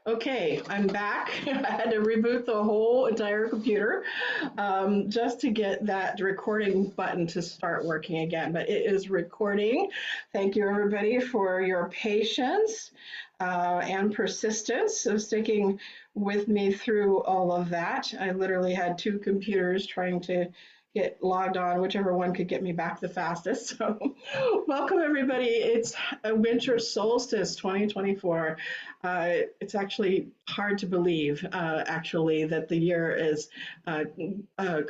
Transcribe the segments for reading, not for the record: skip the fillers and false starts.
Okay, I'm back. I had to reboot the whole entire computer just to get that recording button to start working again. But it is recording. Thank you, everybody, for your patience and persistence of sticking with me through all of that. I literally had two computers trying to get logged on, whichever one could get me back the fastest. So, welcome, everybody. It's a winter solstice 2024. It's actually hard to believe, actually, that the year is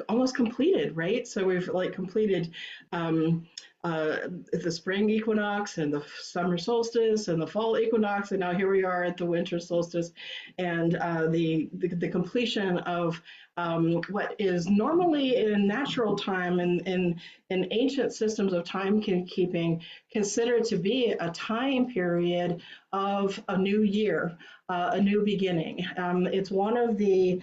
almost completed, right? So we've like completed um, the spring equinox and the summer solstice and the fall equinox, and now here we are at the winter solstice, and the completion of what is normally in natural time and in ancient systems of timekeeping considered to be a time period of a new year, a new beginning. It's one of the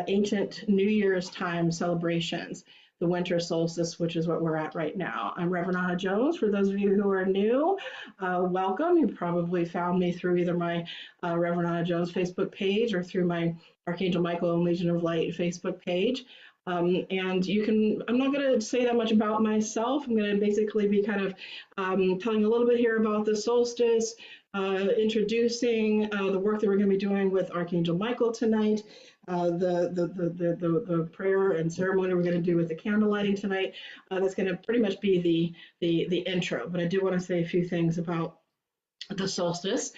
ancient New Year's time celebrations, the winter solstice, which is what we're at right now. I'm Reverend Anna Jones. For those of you who are new, welcome. You probably found me through either my Reverend Anna Jones Facebook page or through my Archangel Michael and Legion of Light Facebook page. And you can, I'm not going to say that much about myself. I'm going to basically be kind of telling a little bit here about the solstice, introducing the work that we're going to be doing with Archangel Michael tonight, the prayer and ceremony we're going to do with the candle lighting tonight. That's going to pretty much be the intro. But I do want to say a few things about the solstice.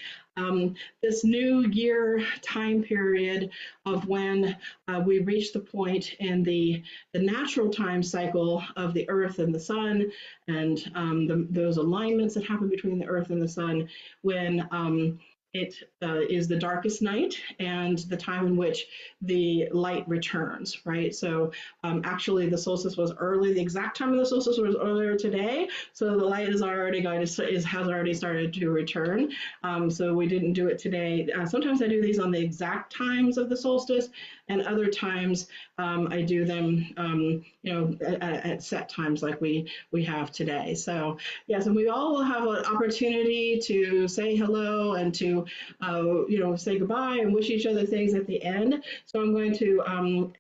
This new year time period of when we reach the point in the natural time cycle of the earth and the sun, and those alignments that happen between the earth and the sun when it is the darkest night and the time in which the light returns, right? So actually the solstice was early, the exact time of the solstice was earlier today, so the light is already has already started to return. So we didn't do it today. Sometimes I do these on the exact times of the solstice, and other times I do them, at set times like we have today. So yes, and we all will have an opportunity to say hello and to say goodbye and wish each other things at the end. So I'm going to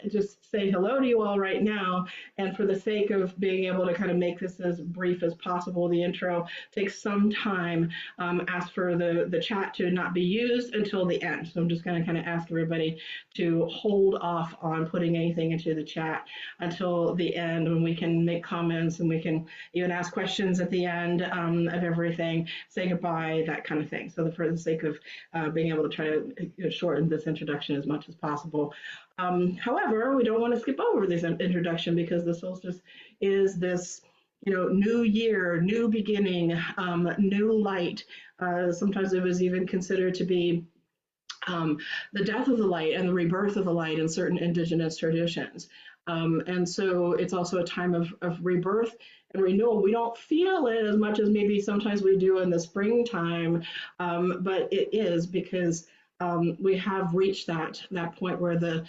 just say hello to you all right now. And for the sake of being able to kind of make this as brief as possible, the intro takes some time. Ask for the chat to not be used until the end. So I'm just going to kind of ask everybody to hold off on putting anything into the chat until the end, when we can make comments and we can even ask questions at the end of everything, say goodbye, that kind of thing. So for the sake of being able to try to shorten this introduction as much as possible. However, we don't want to skip over this introduction because the solstice is this new year, new beginning, new light. Sometimes it was even considered to be the death of the light and the rebirth of the light in certain indigenous traditions. And so it's also a time of rebirth and renewal. We don't feel it as much as maybe sometimes we do in the springtime, but it is because we have reached that point where the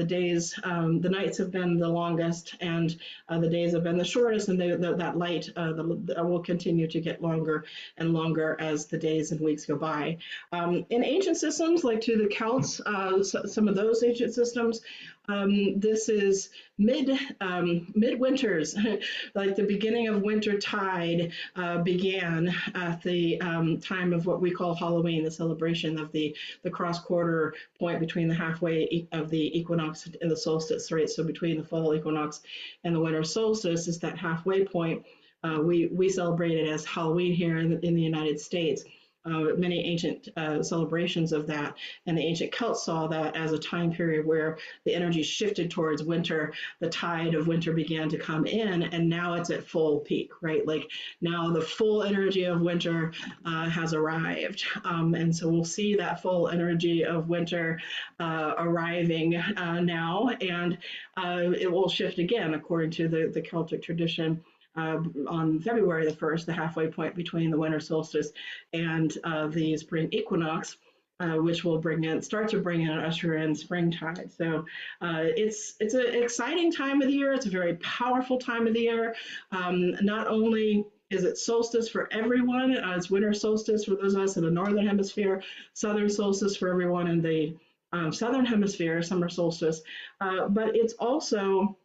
days, the nights have been the longest and the days have been the shortest, and that light will continue to get longer and longer as the days and weeks go by. In ancient systems, like to the Celts, some of those ancient systems, this is midwinters, like the beginning of winter tide began at the time of what we call Halloween, the celebration of the cross-quarter point between the halfway of the equinox and the solstice, right? So between the fall equinox and the winter solstice is that halfway point. We celebrate it as Halloween here in the United States. Many ancient celebrations of that, and the ancient Celts saw that as a time period where the energy shifted towards winter, the tide of winter began to come in, and now it's at full peak, right? Like now the full energy of winter has arrived, and so we'll see that full energy of winter arriving now, and it will shift again according to the Celtic tradition. On February the 1st, the halfway point between the winter solstice and the spring equinox, which will start to bring in and usher in springtime. So it's an exciting time of the year. It's a very powerful time of the year. Not only is it solstice for everyone. It's winter solstice for those of us in the northern hemisphere, southern solstice for everyone in the southern hemisphere, summer solstice. But it's also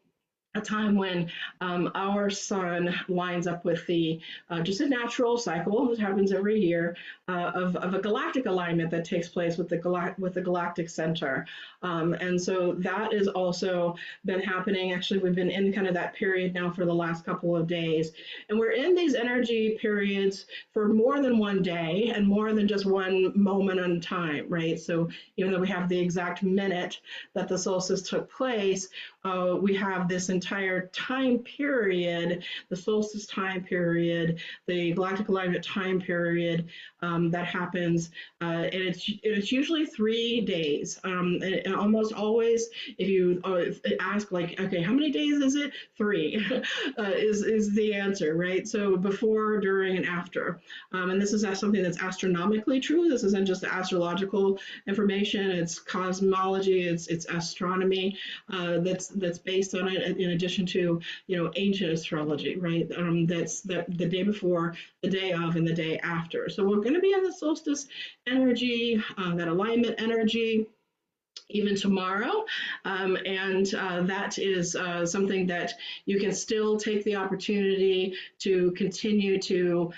a time when our sun lines up with the just a natural cycle that happens every year of a galactic alignment that takes place with the galactic center, and so that is also been happening. Actually, we've been in kind of that period now for the last couple of days, and we're in these energy periods for more than one day and more than just one moment in time, right? So even though we have the exact minute that the solstice took place, we have this entire time period, the solstice time period, the galactic alignment time period that happens, and it's usually 3 days. And almost always, if you ask, like, okay, how many days is it? 3 is the answer, right? So before, during, and after. And this is something that's astronomically true. This isn't just astrological information. It's cosmology. It's astronomy that's based on it. In addition to ancient astrology, right? That's the day before, the day of, and the day after. So we're going to be in the solstice energy, that alignment energy, even tomorrow. And that is something that you can still take the opportunity to continue to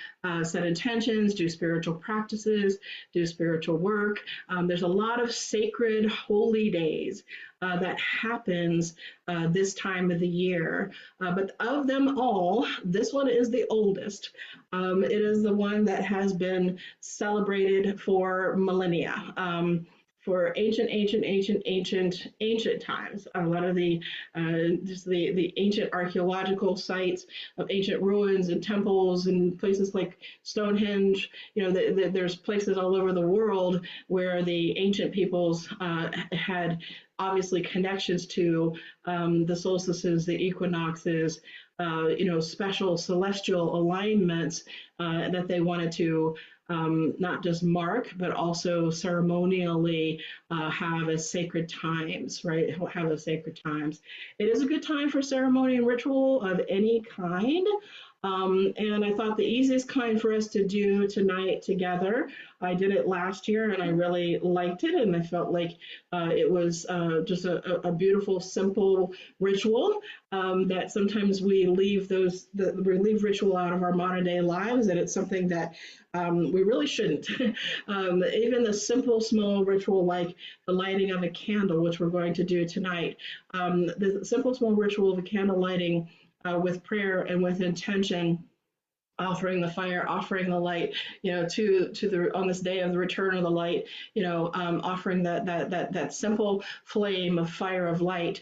set intentions, do spiritual practices, do spiritual work. There's a lot of sacred, holy days that happens this time of the year. But of them all, this one is the oldest. It is the one that has been celebrated for millennia. For ancient times. A lot of the just the ancient archaeological sites of ancient ruins and temples and places like Stonehenge. There's places all over the world where the ancient peoples had obviously connections to the solstices, the equinoxes, special celestial alignments that they wanted to not just mark, but also ceremonially have as sacred times, right? Have as sacred times. It is a good time for ceremony and ritual of any kind. And I thought the easiest kind for us to do tonight together, I did it last year and I really liked it, and I felt like it was just a beautiful, simple ritual that sometimes we leave ritual out of our modern day lives, and it's something that we really shouldn't. Even the simple, small ritual like the lighting of a candle, which we're going to do tonight, the simple, small ritual of a candle lighting with prayer and with intention, offering the fire, offering the light, to the on this day of the return of the light, offering that simple flame of fire of light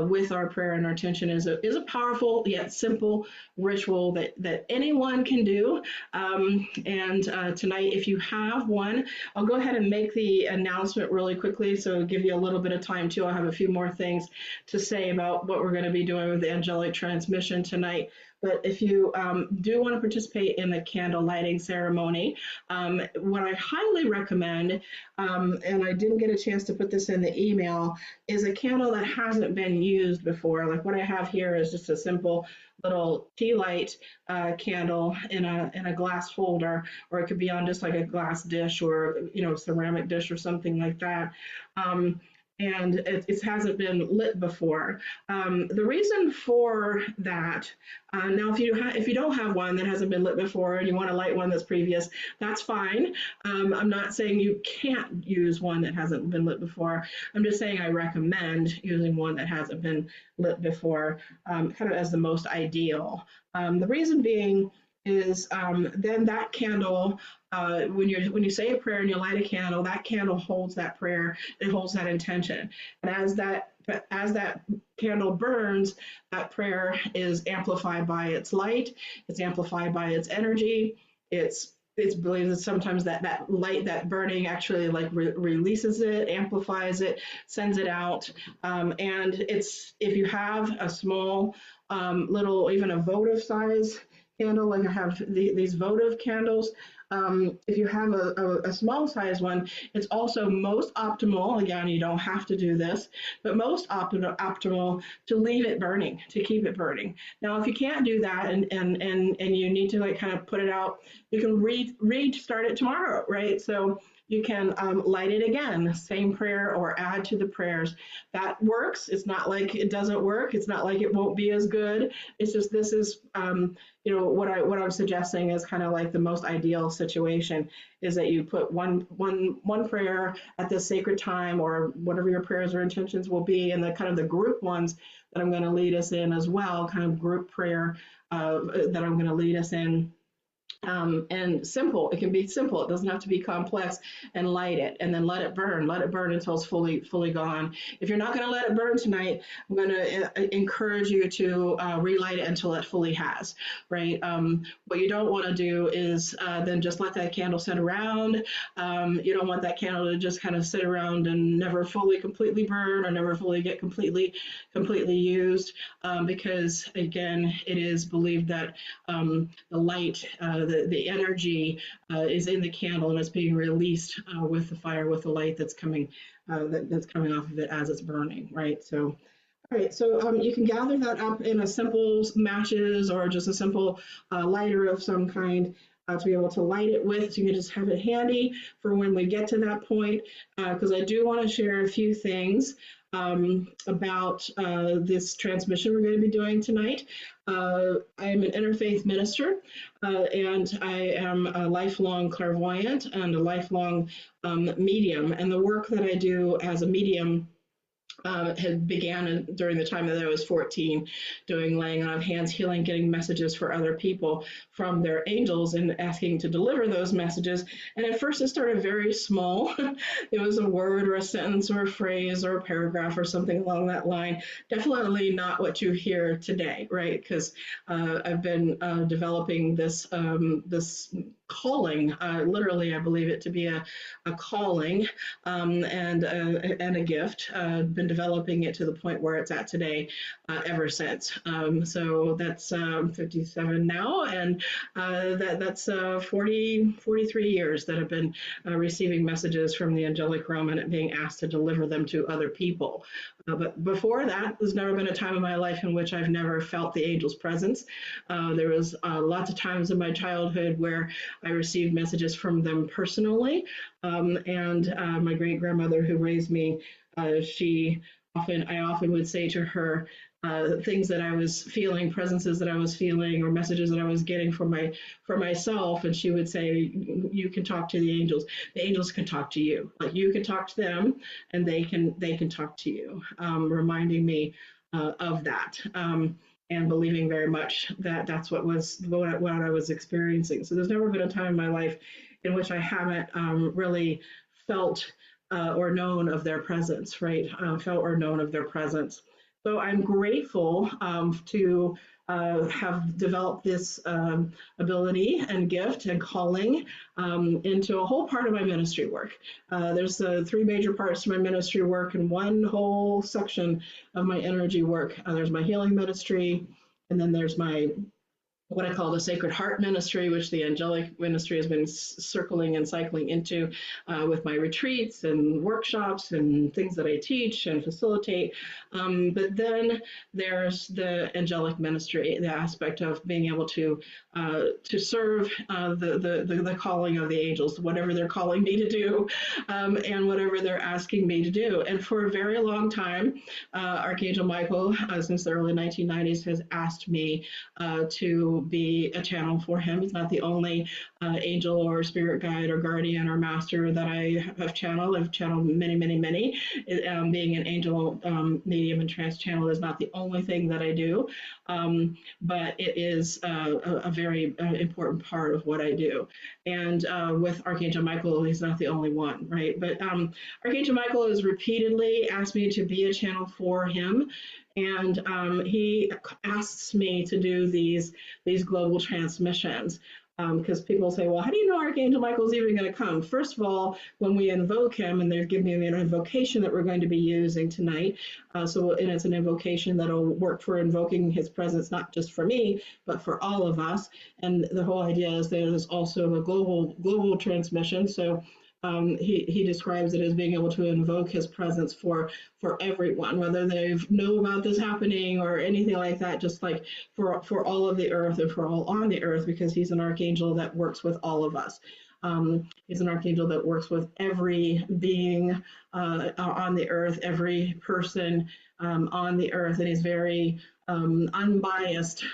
with our prayer and our intention is a powerful yet simple ritual that anyone can do. And tonight, if you have one, I'll go ahead and make the announcement really quickly, so it'll give you a little bit of time too. I'll have a few more things to say about what we're going to be doing with the angelic transmission tonight. But if you do want to participate in the candle lighting ceremony, what I highly recommend, and I didn't get a chance to put this in the email, is a candle that hasn't been used before. Like what I have here is just a simple little tea light candle in a glass holder, or it could be on just like a glass dish or ceramic dish or something like that. And it hasn't been lit before. The reason for that, now if you don't have one that hasn't been lit before and you want to light one that's previous, that's fine. I'm not saying you can't use one that hasn't been lit before. I'm just saying I recommend using one that hasn't been lit before, kind of as the most ideal. The reason being is then that candle, when you say a prayer and you light a candle, that candle holds that prayer, it holds that intention, and as that candle burns, that prayer is amplified by its light, it's amplified by its energy. It's believed that sometimes that light, that burning, actually releases it, amplifies it, sends it out, and it's, if you have a small little, even a votive size candle, like I have these votive candles, If you have a small size one, it's also most optimal. Again, you don't have to do this, but most optimal to leave it burning, to keep it burning. Now, if you can't do that and you need to like kind of put it out, you can restart it tomorrow, right? So you can light it again, same prayer, or add to the prayers. That works. It's not like it doesn't work. It's not like it won't be as good. It's just this is what I'm suggesting is kind of like the most ideal situation is that you put one prayer at this sacred time, or whatever your prayers or intentions will be, and the kind of the group ones that I'm going to lead us in as well, kind of group prayer that I'm going to lead us in. And simple, it can be simple, it doesn't have to be complex, and light it and then let it burn until it's fully gone. If you're not going to let it burn tonight, I'm going to encourage you to relight it until it fully has, right? What you don't want to do is then just let that candle sit around. You don't want that candle to just kind of sit around and never fully completely burn, or never fully get completely used, because again, it is believed that the light, the energy is in the candle, and it's being released with the fire, with the light that's coming that's coming off of it as it's burning, right? So, all right, so you can gather that up in a simple matches, or just a simple lighter of some kind. To be able to light it with, so you can just have it handy for when we get to that point, because I do want to share a few things about this transmission we're going to be doing tonight. I'm an interfaith minister, and I am a lifelong clairvoyant and a lifelong medium. And the work that I do as a medium had began during the time that I was 14, doing laying on of hands, healing, getting messages for other people from their angels, and asking to deliver those messages. And at first it started very small. It was a word or a sentence or a phrase or a paragraph or something along that line. Definitely not what you hear today, right? Because I've been developing this calling, literally I believe it to be a calling, and a gift. Been developing it to the point where it's at today, ever since. So that's 57 now, and that's 43 years that I've been receiving messages from the angelic realm and being asked to deliver them to other people. But before that, there's never been a time in my life in which I've never felt the angel's presence. There was lots of times in my childhood where I received messages from them personally, and my great grandmother who raised me, I often would say to her things that I was feeling, presences that I was feeling, or messages that I was getting for myself, and she would say, "You can talk to the angels. The angels can talk to you. Like you can talk to them, and they can talk to you." Reminding me of that. And believing very much that that's what I was experiencing. So there's never been a time in my life in which I haven't really felt or known of their presence, right? Felt or known of their presence. So I'm grateful to have developed this ability and gift and calling into a whole part of my ministry work. There's three major parts to my ministry work and one whole section of my energy work. There's my healing ministry, and then there's my what I call the Sacred Heart Ministry, which the Angelic Ministry has been circling and cycling into with my retreats and workshops and things that I teach and facilitate. But then there's the Angelic Ministry, the aspect of being able to serve the calling of the angels, whatever they're calling me to do, and whatever they're asking me to do. And for a very long time, Archangel Michael, since the early 1990s, has asked me to be a channel for him. He's not the only angel or spirit guide or guardian or master that I have channeled. I've channeled many. Being an angel medium and trance channel is not the only thing that I do, but it is a very important part of what I do. And with Archangel Michael, he's not the only one, right? But Archangel Michael has repeatedly asked me to be a channel for him. And he asks me to do these global transmissions. because people say, well, how do you know Archangel Michael is even going to come? First of all, when we invoke him, and they're giving me an invocation that we're going to be using tonight. And it's an invocation that'll work for invoking his presence, not just for me, but for all of us. And the whole idea is there's also a global transmission. So he describes it as being able to invoke his presence for everyone, whether they know about this happening or anything like that, just like for all of the earth and for all on the earth, because he's an archangel that works with all of us. He's an archangel that works with every being on the earth, every person on the earth, and he's very unbiased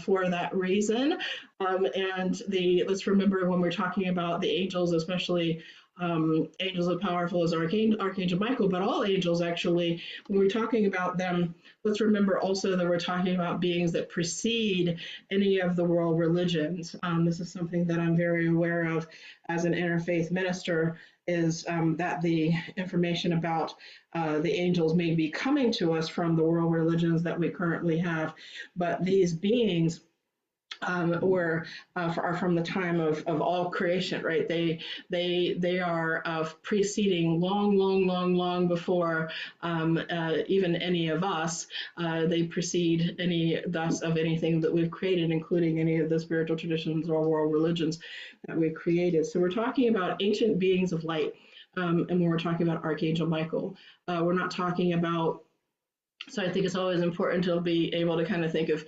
for that reason. Let's remember when we're talking about the angels, especially angels as powerful as Archangel Michael, but all angels actually, when we're talking about them, let's remember also that we're talking about beings that precede any of the world religions. This is something that I'm very aware of as an interfaith minister, is that the information about the angels may be coming to us from the world religions that we currently have, but these beings are from the time of all creation, right? They are of preceding long before even any of us. They precede any thus of anything that we've created, including any of the spiritual traditions or world religions that we've created. So we're talking about ancient beings of light, and when we're talking about Archangel Michael, we're not talking about. So I think it's always important to be able to kind of think of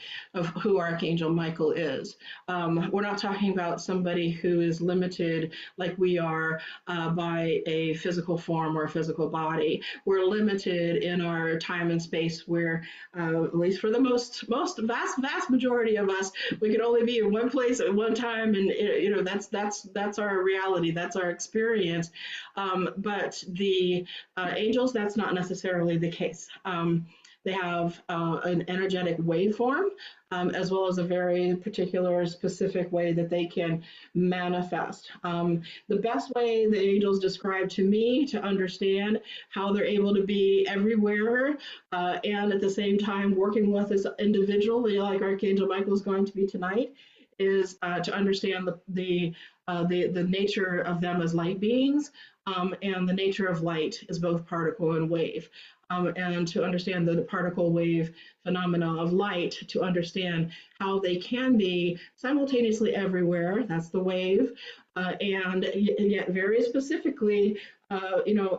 who Archangel Michael is. We're not talking about somebody who is limited like we are by a physical form or a physical body. We're limited in our time and space where, at least for the most vast majority of us, we can only be in one place at one time, and that's our reality, that's our experience. But the angels, that's not necessarily the case. They have an energetic waveform, as well as a very particular, specific way that they can manifest. The best way the angels describe to me to understand how they're able to be everywhere and at the same time working with us individually, like Archangel Michael is going to be tonight, is to understand the nature of them as light beings, and the nature of light is both particle and wave. And to understand the particle wave phenomena of light, to understand how they can be simultaneously everywhere, that's the wave, and yet very specifically,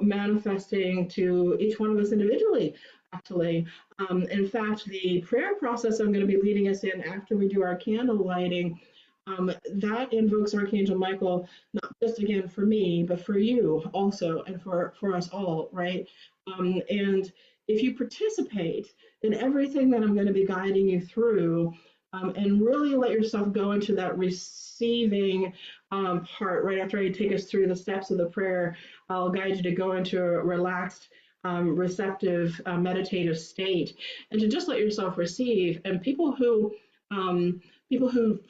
manifesting to each one of us individually, actually. In fact, the prayer process I'm going to be leading us in after we do our candle lighting, that invokes Archangel Michael, not just again for me, but for you also, and for us all, right? And if you participate in everything that I'm going to be guiding you through, and really let yourself go into that receiving part, right after I take us through the steps of the prayer, I'll guide you to go into a relaxed, receptive, meditative state, and to just let yourself receive. And people who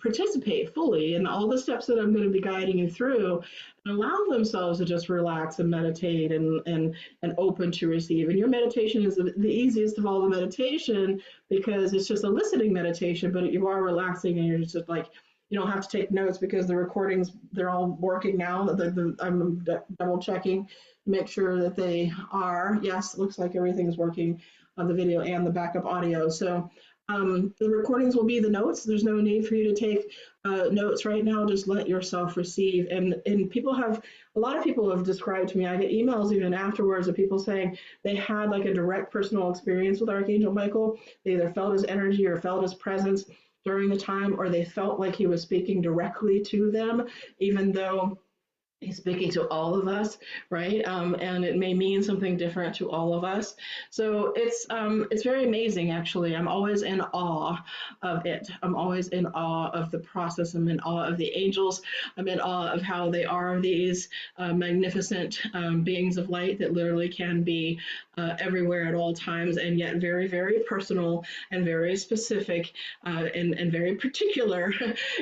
participate fully in all the steps that I'm going to be guiding you through and allow themselves to just relax and meditate and open to receive. And your meditation is the easiest of all the meditation, because it's just a listening meditation, but you are relaxing and you're just like, you don't have to take notes because the recordings, they're all working now. I'm double checking to make sure that they are. Yes, it looks like everything is working on the video and the backup audio. So the recordings will be the notes. There's no need for you to take notes right now. Just let yourself receive. And a lot of people have described to me, I get emails even afterwards of people saying they had like a direct personal experience with Archangel Michael. They either felt his energy or felt his presence during the time, or they felt like he was speaking directly to them, even though he's speaking to all of us, right? And it may mean something different to all of us. So it's very amazing, actually. I'm always in awe of it. I'm always in awe of the process. I'm in awe of the angels. I'm in awe of how they are these magnificent beings of light that literally can be everywhere at all times, and yet very, very personal and very specific and very particular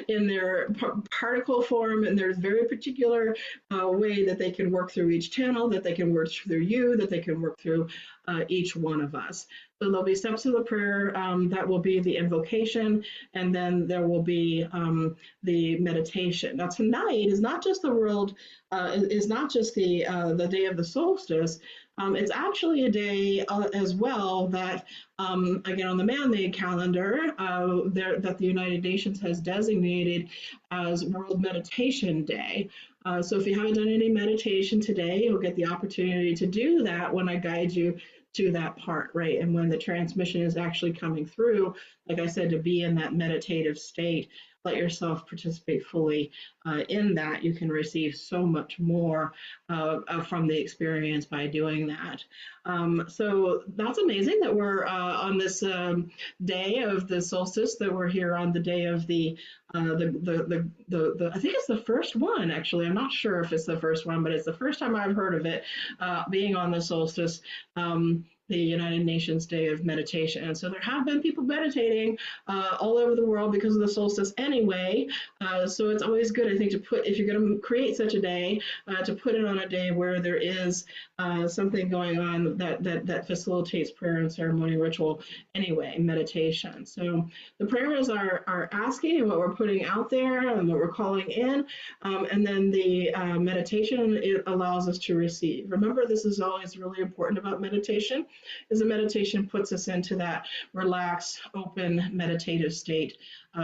in their particle form, and there's very particular way that they can work through each channel, that they can work through you, that they can work through each one of us. So there'll be steps of the prayer, that will be the invocation, and then there will be the meditation. Now tonight is not just the world, is not just the day of the solstice. It's actually a day as well that, again, on the man-made calendar, that the United Nations has designated as World Meditation Day. So if you haven't done any meditation today, you'll get the opportunity to do that when I guide you to that part, right? And when the transmission is actually coming through, like I said, to be in that meditative state, let yourself participate fully in that. You can receive so much more from the experience by doing that. So that's amazing that we're on this day of the solstice, that we're here on the day of the I think it's the first one, actually. I'm not sure if it's the first one, but it's the first time I've heard of it being on the solstice. The United Nations Day of Meditation. And so there have been people meditating all over the world because of the solstice anyway. So it's always good, I think, to put, if you're going to create such a day, to put it on a day where there is something going on that facilitates prayer and ceremony ritual anyway, meditation. So the prayers are asking and what we're putting out there and what we're calling in. And then the meditation, it allows us to receive. Remember, this is always really important about meditation, is the meditation puts us into that relaxed, open, meditative state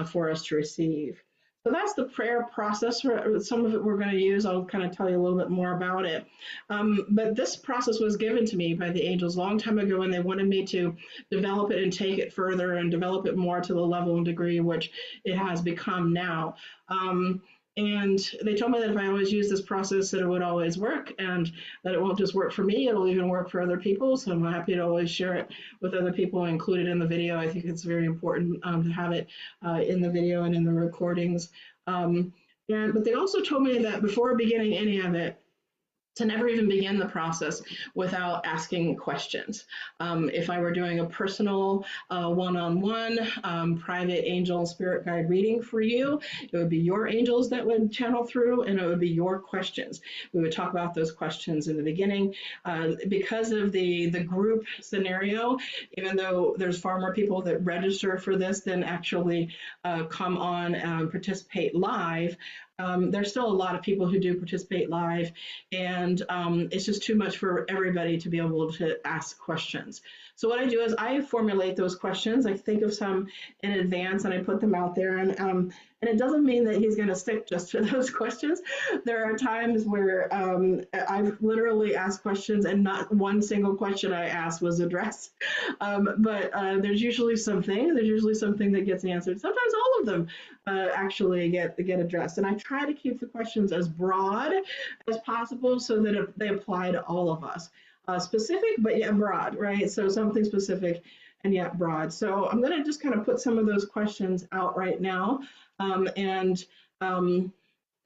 for us to receive. So that's the prayer process. Some of it we're going to use. I'll kind of tell you a little bit more about it. But this process was given to me by the angels a long time ago, and they wanted me to develop it and take it further and develop it more to the level and degree which it has become now. And they told me that if I always use this process, that it would always work, and that it won't just work for me, it'll even work for other people. So I'm happy to always share it with other people, include it in the video. I think it's very important to have it in the video and in the recordings. But they also told me that before beginning any of it, to never even begin the process without asking questions. If I were doing a personal one-on-one private angel spirit guide reading for you, it would be your angels that would channel through, and it would be your questions. We would talk about those questions in the beginning. Because of the group scenario, even though there's far more people that register for this than actually come on and participate live, there's still a lot of people who do participate live, and it's just too much for everybody to be able to ask questions. So what I do is I formulate those questions. I think of some in advance and I put them out there, and it doesn't mean that he's going to stick just to those questions. There are times where I've literally asked questions and not one single question I asked was addressed. But there's usually something that gets answered. Sometimes all of them actually get addressed. And I try to keep the questions as broad as possible so that they apply to all of us. Specific, but yet broad, right? So something specific and yet broad. So I'm going to just kind of put some of those questions out right now.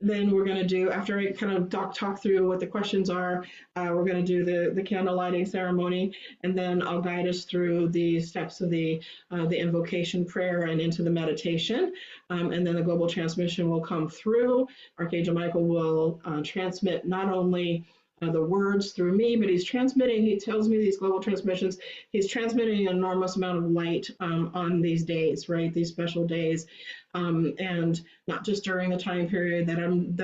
Then we're going to do, after I kind of talk through what the questions are, we're going to do the candle lighting ceremony, and then I'll guide us through the steps of the invocation prayer and into the meditation. And then the global transmission will come through. Archangel Michael will transmit not only the words through me, but he's transmitting, he tells me these global transmissions, he's transmitting an enormous amount of light on these days, right? These special days. And not just during the time period that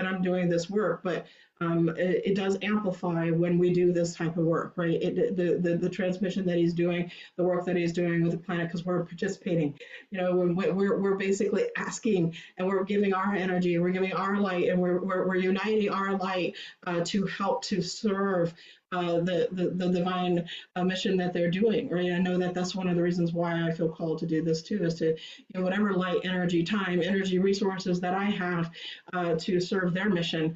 I'm doing this work, but it does amplify when we do this type of work, right? The transmission that he's doing, the work that he's doing with the planet, because we're participating. You know, we're basically asking, and we're giving our energy, we're giving our light, and we're uniting our light to help to serve the divine mission that they're doing, right? I know that that's one of the reasons why I feel called to do this too, is to, you know, whatever light, energy, time, energy, resources that I have to serve their mission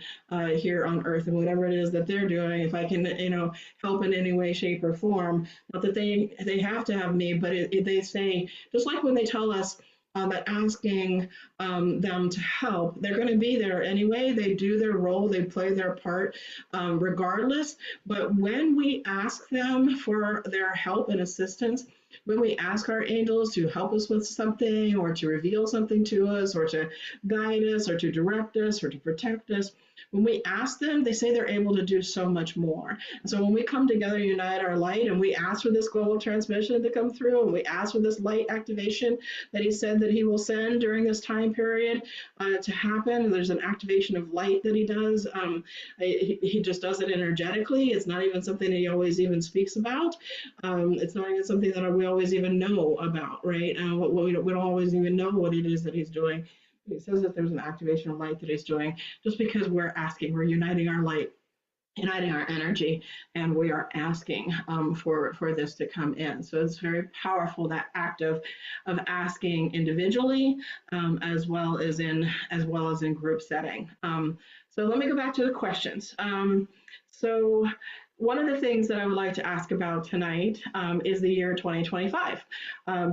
here on Earth, and whatever it is that they're doing, if I can, you know, help in any way, shape, or form. Not that they have to have me, but they say, just like when they tell us that asking them to help, they're going to be there anyway. They do their role, they play their part regardless. But when we ask them for their help and assistance, when we ask our angels to help us with something or to reveal something to us or to guide us or to direct us or to protect us, when we ask them, they say they're able to do so much more. And so when we come together, unite our light, and we ask for this global transmission to come through, and we ask for this light activation that he said that he will send during this time period to happen. There's an activation of light that he does. He just does it energetically. It's not even something that he always even speaks about. It's not even something that we always even know about, right? We don't always even know what it is that he's doing. He says that there's an activation of light that he's doing just because we're asking, we're uniting our light, uniting our energy, and we are asking for this to come in. So it's very powerful, that act of asking individually as well as in group setting. So let me go back to the questions. So one of the things that I would like to ask about tonight is the year 2025,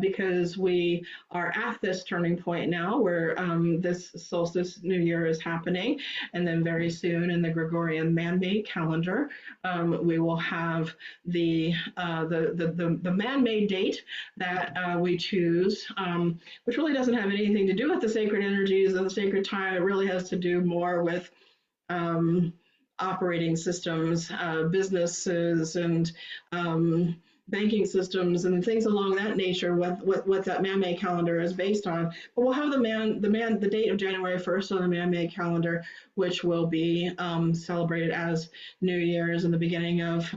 because we are at this turning point now where this solstice new year is happening, and then very soon in the Gregorian man-made calendar, we will have the man-made date that we choose, which really doesn't have anything to do with the sacred energies and the sacred time. It really has to do more with operating systems, businesses, and banking systems, and things along that nature. What that man-made calendar is based on. But we'll have the date of January 1st on the man-made calendar, which will be celebrated as New Year's in the beginning of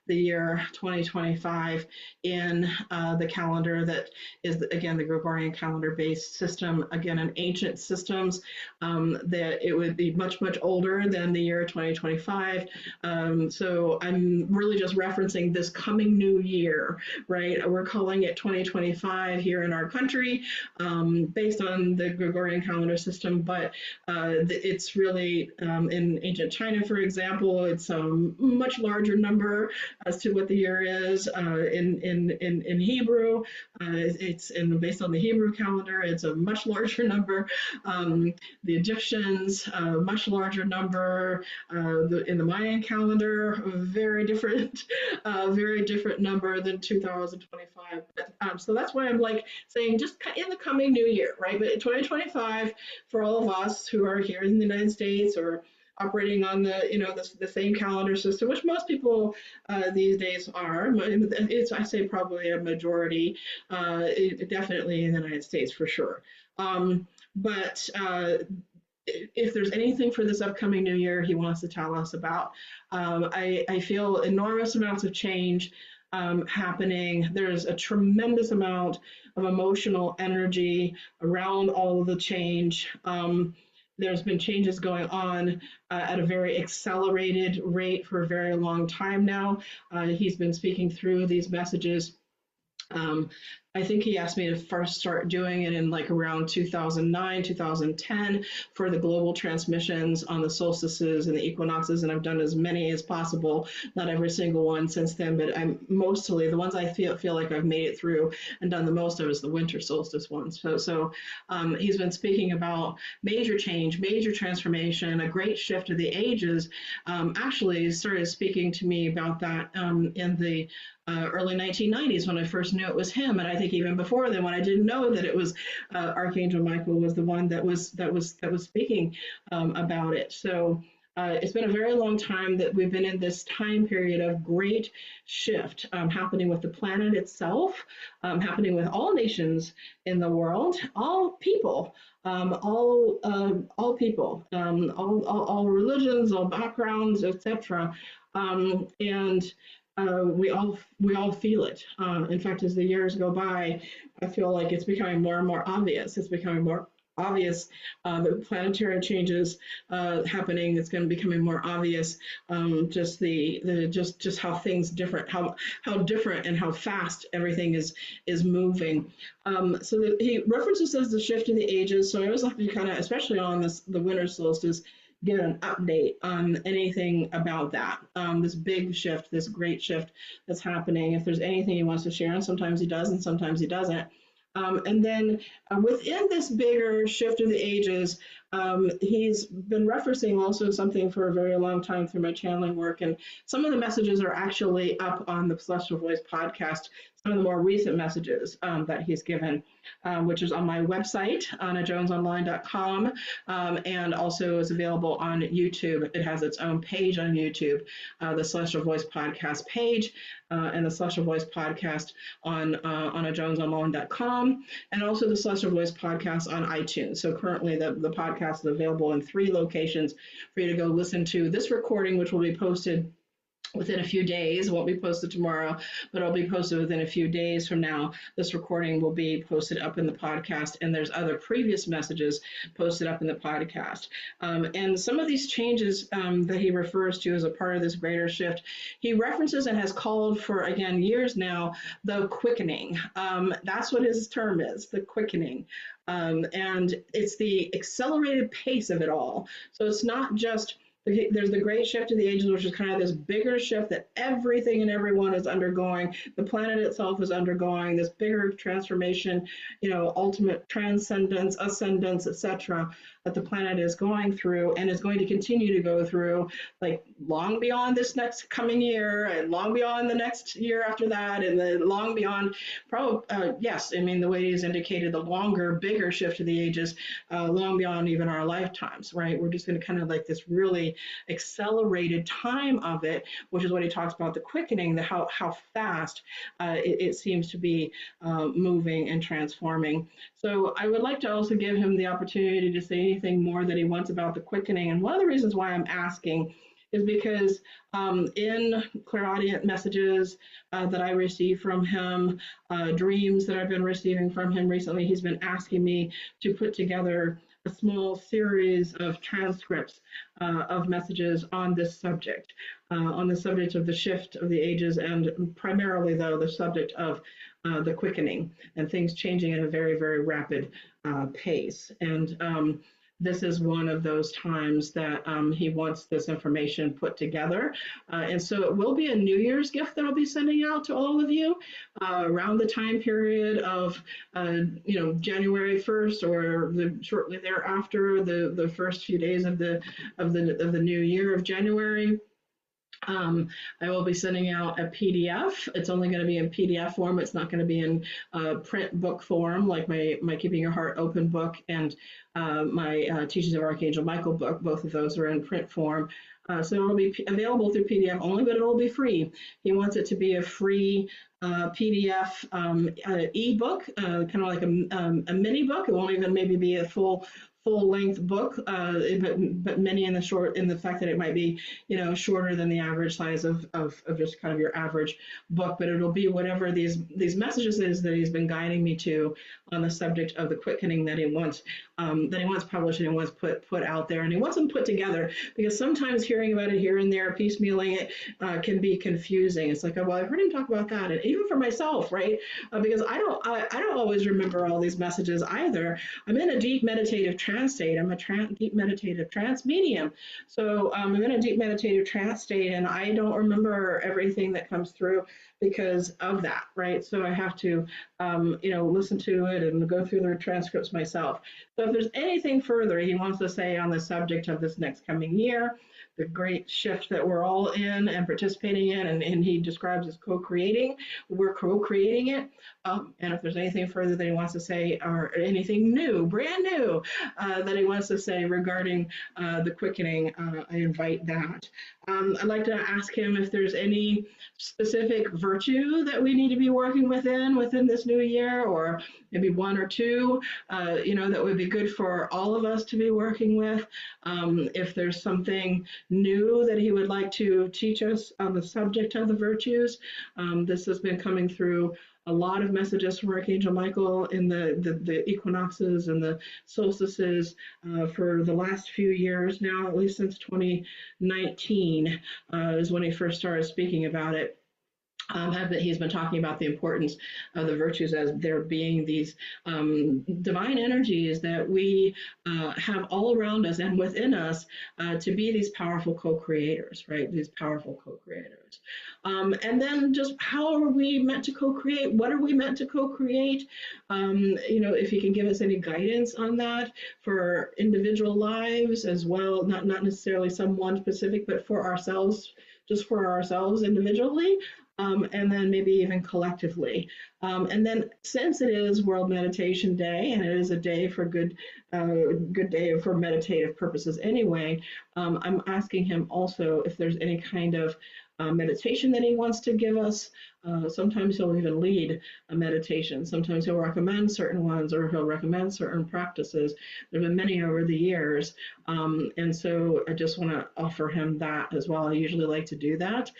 the year 2025 in the calendar that is, again, the Gregorian calendar-based system, again, an ancient systems, that it would be much, much older than the year 2025. So I'm really just referencing this coming new year, right? We're calling it 2025 here in our country, based on the Gregorian calendar system, but it's really, in ancient China, for example, it's a much larger number as to what the year is. In Hebrew, it's based on the Hebrew calendar, it's a much larger number. The Egyptians, a much larger number. In the Mayan calendar, a very different number than 2025. So that's why I'm like saying just in the coming new year, right? But 2025 for all of us who are here in the United States or operating on the same calendar system, which most people these days are. I say probably a majority, definitely in the United States for sure. But if there's anything for this upcoming new year he wants to tell us about, I feel enormous amounts of change happening. There's a tremendous amount of emotional energy around all of the change. There's been changes going on at a very accelerated rate for a very long time now. He's been speaking through these messages. I think he asked me to first start doing it in like around 2009, 2010 for the global transmissions on the solstices and the equinoxes, and I've done as many as possible. Not every single one since then, but I'm mostly the ones I feel like I've made it through and done the most of is the winter solstice ones. So he's been speaking about major change, major transformation, a great shift of the ages. Actually started speaking to me about that in the early 1990s when I first knew it was him, and I think even before then when I didn't know that it was Archangel Michael was the one that was speaking about it. So it's been a very long time that we've been in this time period of great shift happening with the planet itself, happening with all nations in the world, all people, all people, all religions, all backgrounds, etc. And we all feel it. In fact, as the years go by, I feel like it's becoming more and more obvious. It's becoming more obvious, the planetary changes happening. It's going to be becoming more obvious. Just just how things different, how different and how fast everything is moving. So he references as the shift in the ages. So I always like to kind of, especially on the winter solstice, get an update on anything about that, this big shift, this great shift that's happening. If there's anything he wants to share, and sometimes he does and sometimes he doesn't. And then within this bigger shift of the ages, He's been referencing also something for a very long time through my channeling work, and some of the messages are actually up on the Celestial Voice podcast. Some of the more recent messages that he's given, which is on my website, annajonesonline.com, and also is available on YouTube. It has its own page on YouTube, the Celestial Voice podcast page, and the Celestial Voice podcast on annajonesonline.com, and also the Celestial Voice podcast on iTunes. So currently the podcast is available in 3 locations for you to go listen to this recording, which will be posted within a few days. It won't be posted tomorrow, but it'll be posted within a few days from now. This recording will be posted up in the podcast, and there's other previous messages posted up in the podcast. And some of these changes that he refers to as a part of this greater shift, he references and has called for, again, years now, the quickening. That's what his term is, the quickening. And it's the accelerated pace of it all. So it's not just there's the great shift of the ages, which is kind of this bigger shift that everything and everyone is undergoing. The planet itself is undergoing this bigger transformation, ultimate transcendence, ascendance, etc., that the planet is going through and is going to continue to go through, like long beyond this next coming year and long beyond the next year after that, and then long beyond, yes, I mean, the way he's indicated, the longer, bigger shift of the ages, long beyond even our lifetimes, right? We're just going to kind of like this really accelerated time of it, which is what he talks about, the quickening, how fast it seems to be moving and transforming. So I would like to also give him the opportunity to say anything more that he wants about the quickening. And one of the reasons why I'm asking is because in clairaudient messages that I receive from him, dreams that I've been receiving from him recently, he's been asking me to put together a small series of transcripts of messages on this subject, of the shift of the ages, and primarily, though, the subject of the quickening and things changing at a very, very rapid pace. And this is one of those times that he wants this information put together. And so it will be a New Year's gift that I'll be sending out to all of you around the time period of, January 1st or shortly thereafter, the first few days of the new year of January. I will be sending out a PDF. It's only going to be in PDF form. It's not going to be in print book form, like my Keeping Your Heart Open book and my Teachings of Archangel Michael book. Both of those are in print form. So it'll be available through PDF only, but it'll be free. He wants it to be a free PDF ebook, kind of like a mini book. It won't even maybe be a full-length book, but many in the fact that it might be, shorter than the average size of just kind of your average book. But it'll be whatever these messages is that he's been guiding me to on the subject of the quickening that he wants published and he wants put out there, and he wants them put together, because sometimes hearing about it here and there, piecemealing it, can be confusing. It's like, oh, well, I've heard him talk about that, and even for myself, right? Because I don't always remember all these messages either. I'm in a deep meditative trance state. I'm a deep meditative trance medium. So I'm in a deep meditative trance state, and I don't remember everything that comes through because of that, right? So I have to, listen to it and go through the transcripts myself. So if there's anything further he wants to say on the subject of this next coming year, the great shift that we're all in and participating in, and he describes as co-creating, we're co-creating it. And if there's anything further that he wants to say, or anything new, brand new, that he wants to say regarding the quickening, I invite that. I'd like to ask him if there's any specific virtue that we need to be working within this new year, or maybe one or two, that would be good for all of us to be working with. If there's something new that he would like to teach us on the subject of the virtues. This has been coming through a lot of messages from Archangel Michael in the equinoxes and the solstices for the last few years now, at least since 2019 is when he first started speaking about it. he's been talking about the importance of the virtues as there being these divine energies that we have all around us and within us to be these powerful co-creators, right? These powerful co-creators. And then just how are we meant to co-create? What are we meant to co-create? If you can give us any guidance on that for individual lives as well, not necessarily someone specific, but for ourselves, just for ourselves individually, and then maybe even collectively. And then, since it is World Meditation Day, and it is a day for good day for meditative purposes anyway, I'm asking him also if there's any kind of meditation that he wants to give us. Sometimes he'll even lead a meditation. Sometimes he'll recommend certain ones, or he'll recommend certain practices. There have been many over the years, and so I just want to offer him that as well. I usually like to do that.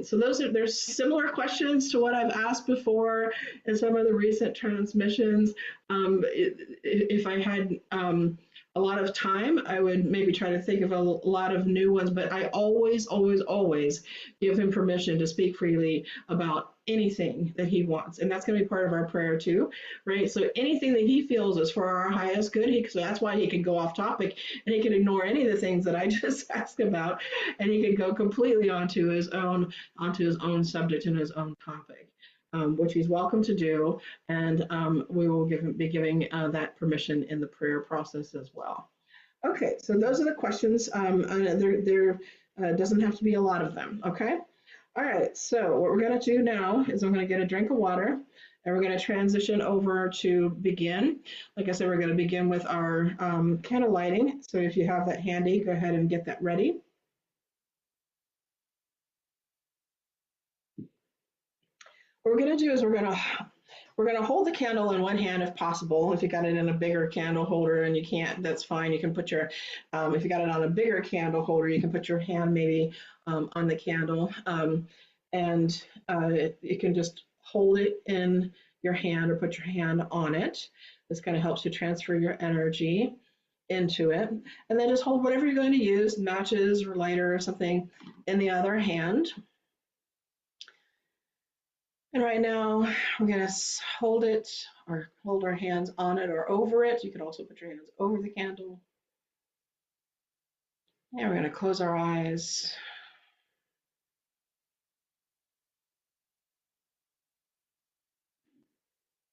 So there's similar questions to what I've asked before in some of the recent transmissions. If I had a lot of time, I would maybe try to think of a lot of new ones, but I always, always, always give him permission to speak freely about anything that he wants. And that's going to be part of our prayer too, right? So anything that he feels is for our highest good, so that's why he can go off topic and he can ignore any of the things that I just asked about, and he can go completely onto his own subject and his own topic. Which he's welcome to do, and we will be giving that permission in the prayer process as well. Okay, so those are the questions. There doesn't have to be a lot of them, okay? All right, so what we're going to do now is I'm going to get a drink of water, and we're going to transition over to begin. Like I said, we're going to begin with our candle lighting, so if you have that handy, go ahead and get that ready. What we're going to do is we're going to hold the candle in one hand if possible. If you got it in a bigger candle holder and you can't, that's fine. You can put your, if you got it on a bigger candle holder, you can put your hand maybe on the candle, and you can just hold it in your hand or put your hand on it. This kind of helps you transfer your energy into it. And then just hold whatever you're going to use, matches or lighter or something, in the other hand. And right now, we're going to hold it or hold our hands on it or over it. You can also put your hands over the candle. And we're going to close our eyes.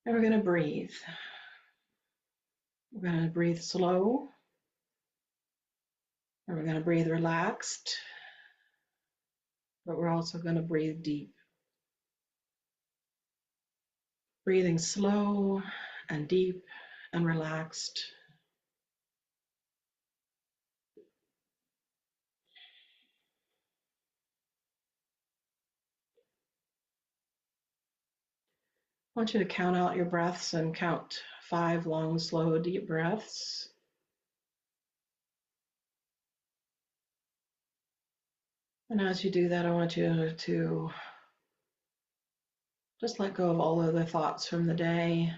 And we're going to breathe. We're going to breathe slow. And we're going to breathe relaxed. But we're also going to breathe deep. Breathing slow and deep and relaxed. I want you to count out your breaths and count 5 long, slow, deep breaths. And as you do that, I want you to just let go of all of the thoughts from the day.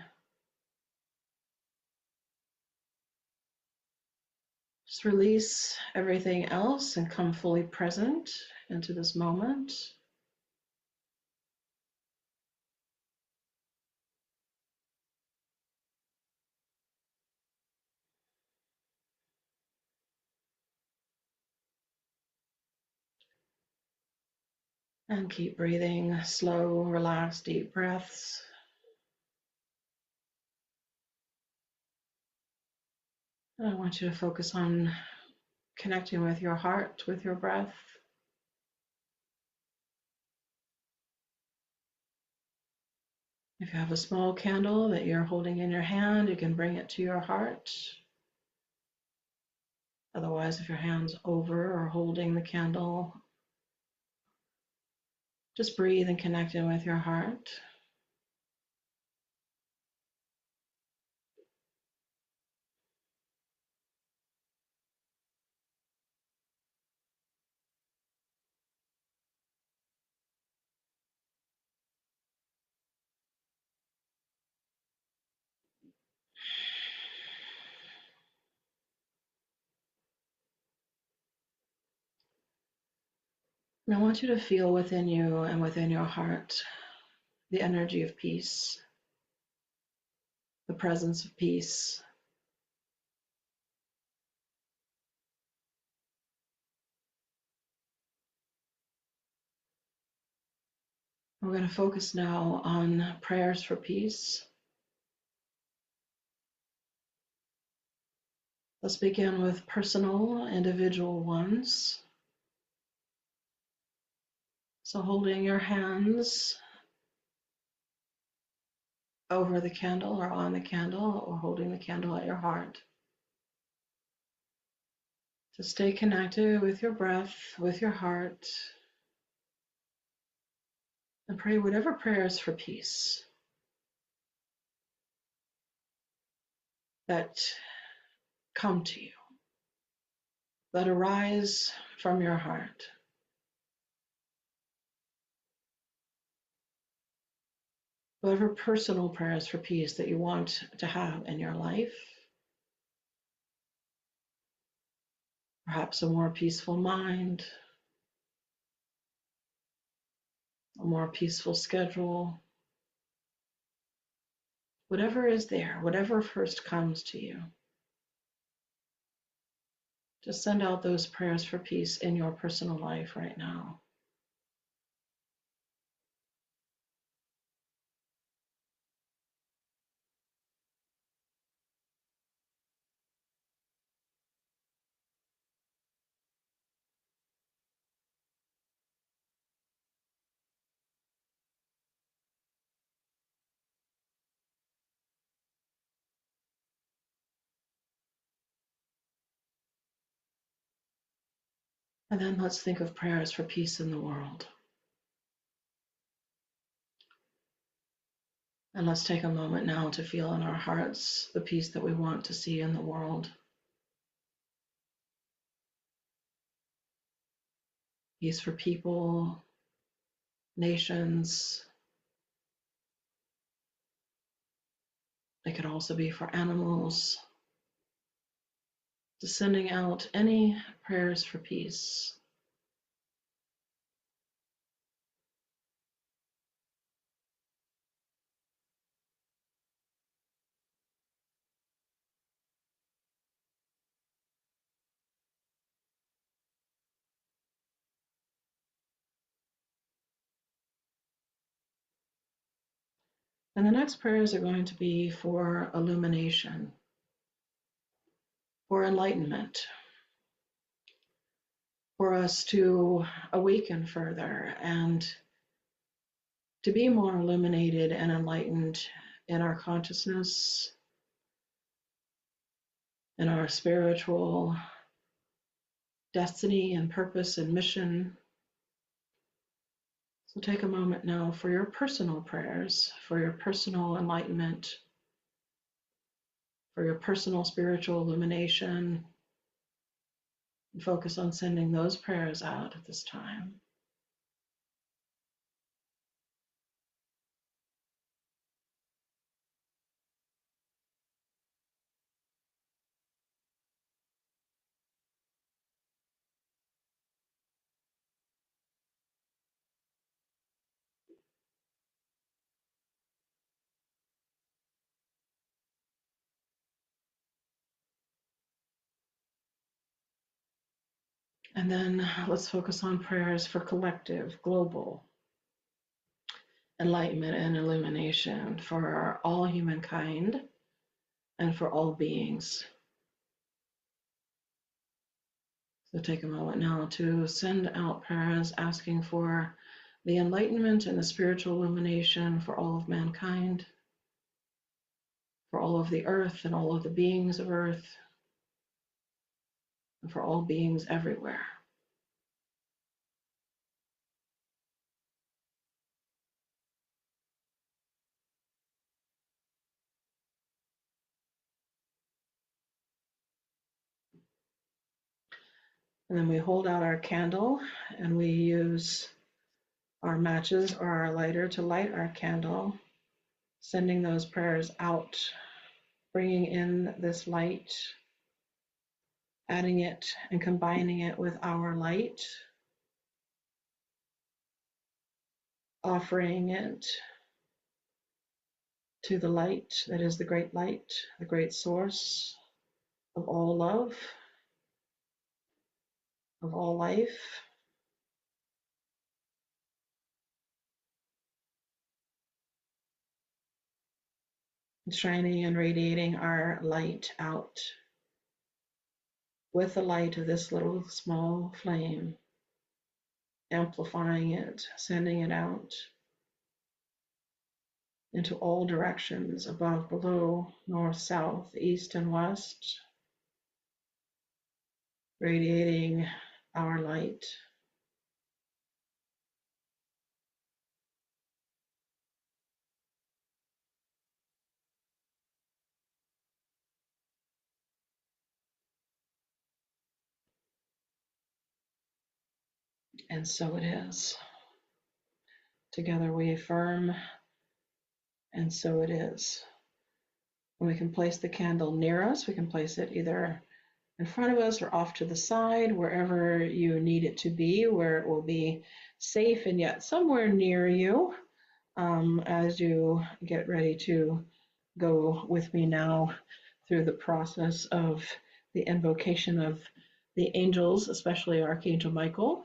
Just release everything else and come fully present into this moment. And keep breathing slow, relaxed, deep breaths. And I want you to focus on connecting with your heart, with your breath. If you have a small candle that you're holding in your hand, you can bring it to your heart. Otherwise, if your hand's over or holding the candle, just breathe and connect in with your heart. And I want you to feel within you and within your heart the energy of peace, the presence of peace. We're going to focus now on prayers for peace. Let's begin with personal, individual ones. So holding your hands over the candle or on the candle, or holding the candle at your heart. To stay connected with your breath, with your heart, and pray whatever prayers for peace that come to you, that arise from your heart. Whatever personal prayers for peace that you want to have in your life. Perhaps a more peaceful mind, a more peaceful schedule. Whatever is there, whatever first comes to you. Just send out those prayers for peace in your personal life right now. And then let's think of prayers for peace in the world. And let's take a moment now to feel in our hearts the peace that we want to see in the world. Peace for people, nations. It could also be for animals. Just sending out any prayers for peace. And the next prayers are going to be for illumination, for enlightenment, for us to awaken further and to be more illuminated and enlightened in our consciousness, in our spiritual destiny and purpose and mission. So take a moment now for your personal prayers, for your personal enlightenment, for your personal spiritual illumination, and focus on sending those prayers out at this time. And then let's focus on prayers for collective, global enlightenment and illumination for all humankind and for all beings. So take a moment now to send out prayers asking for the enlightenment and the spiritual illumination for all of mankind, for all of the earth and all of the beings of earth, and for all beings everywhere. And then we hold out our candle and we use our matches or our lighter to light our candle, sending those prayers out, bringing in this light, adding it and combining it with our light, offering it to the light that is the great light, the great source of all love, of all life. Shining and radiating our light out with the light of this little small flame, amplifying it, sending it out into all directions, above, below, north, south, east, and west, radiating our light. And so it is. Together we affirm, and so it is. And we can place the candle near us. We can place it either in front of us or off to the side, wherever you need it to be, where it will be safe and yet somewhere near you, as you get ready to go with me now through the process of the invocation of the angels, especially Archangel Michael,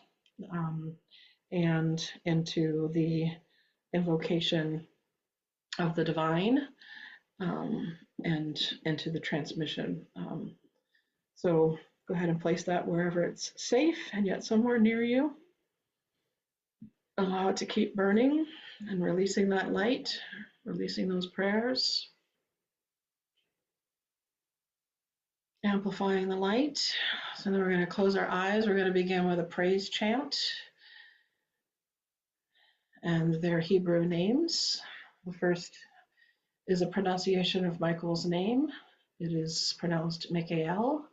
and into the invocation of the divine, and into the transmission. So go ahead and place that wherever it's safe and yet somewhere near you. Allow it to keep burning and releasing that light, releasing those prayers, amplifying the light. So then we're going to close our eyes. We're going to begin with a praise chant and their Hebrew names. The first is a pronunciation of Michael's name. It is pronounced Michael.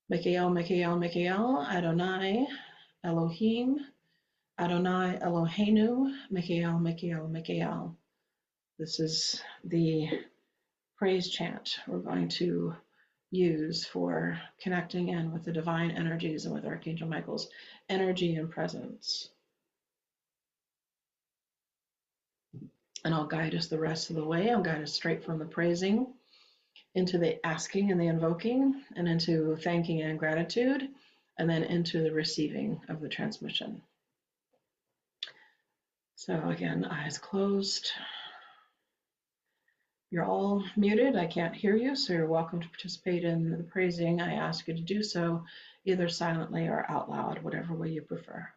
Michael, Michael, Michael, Adonai, Elohim, Adonai Eloheinu, Michael, Michael, Michael. This is the praise chant we're going to use for connecting in with the divine energies and with Archangel Michael's energy and presence. And I'll guide us the rest of the way. I'll guide us straight from the praising into the asking and the invoking, and into thanking and gratitude, and then into the receiving of the transmission. So again, eyes closed. You're all muted. I can't hear you, so you're welcome to participate in the praising. I ask you to do so either silently or out loud, whatever way you prefer.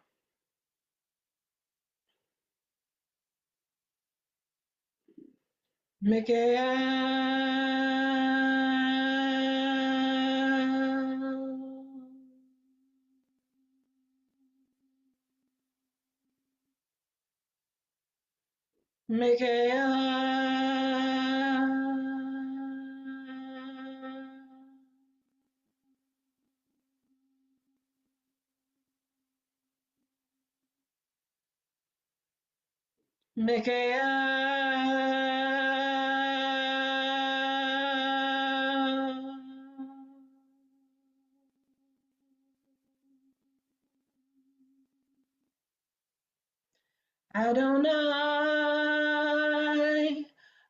Adonai,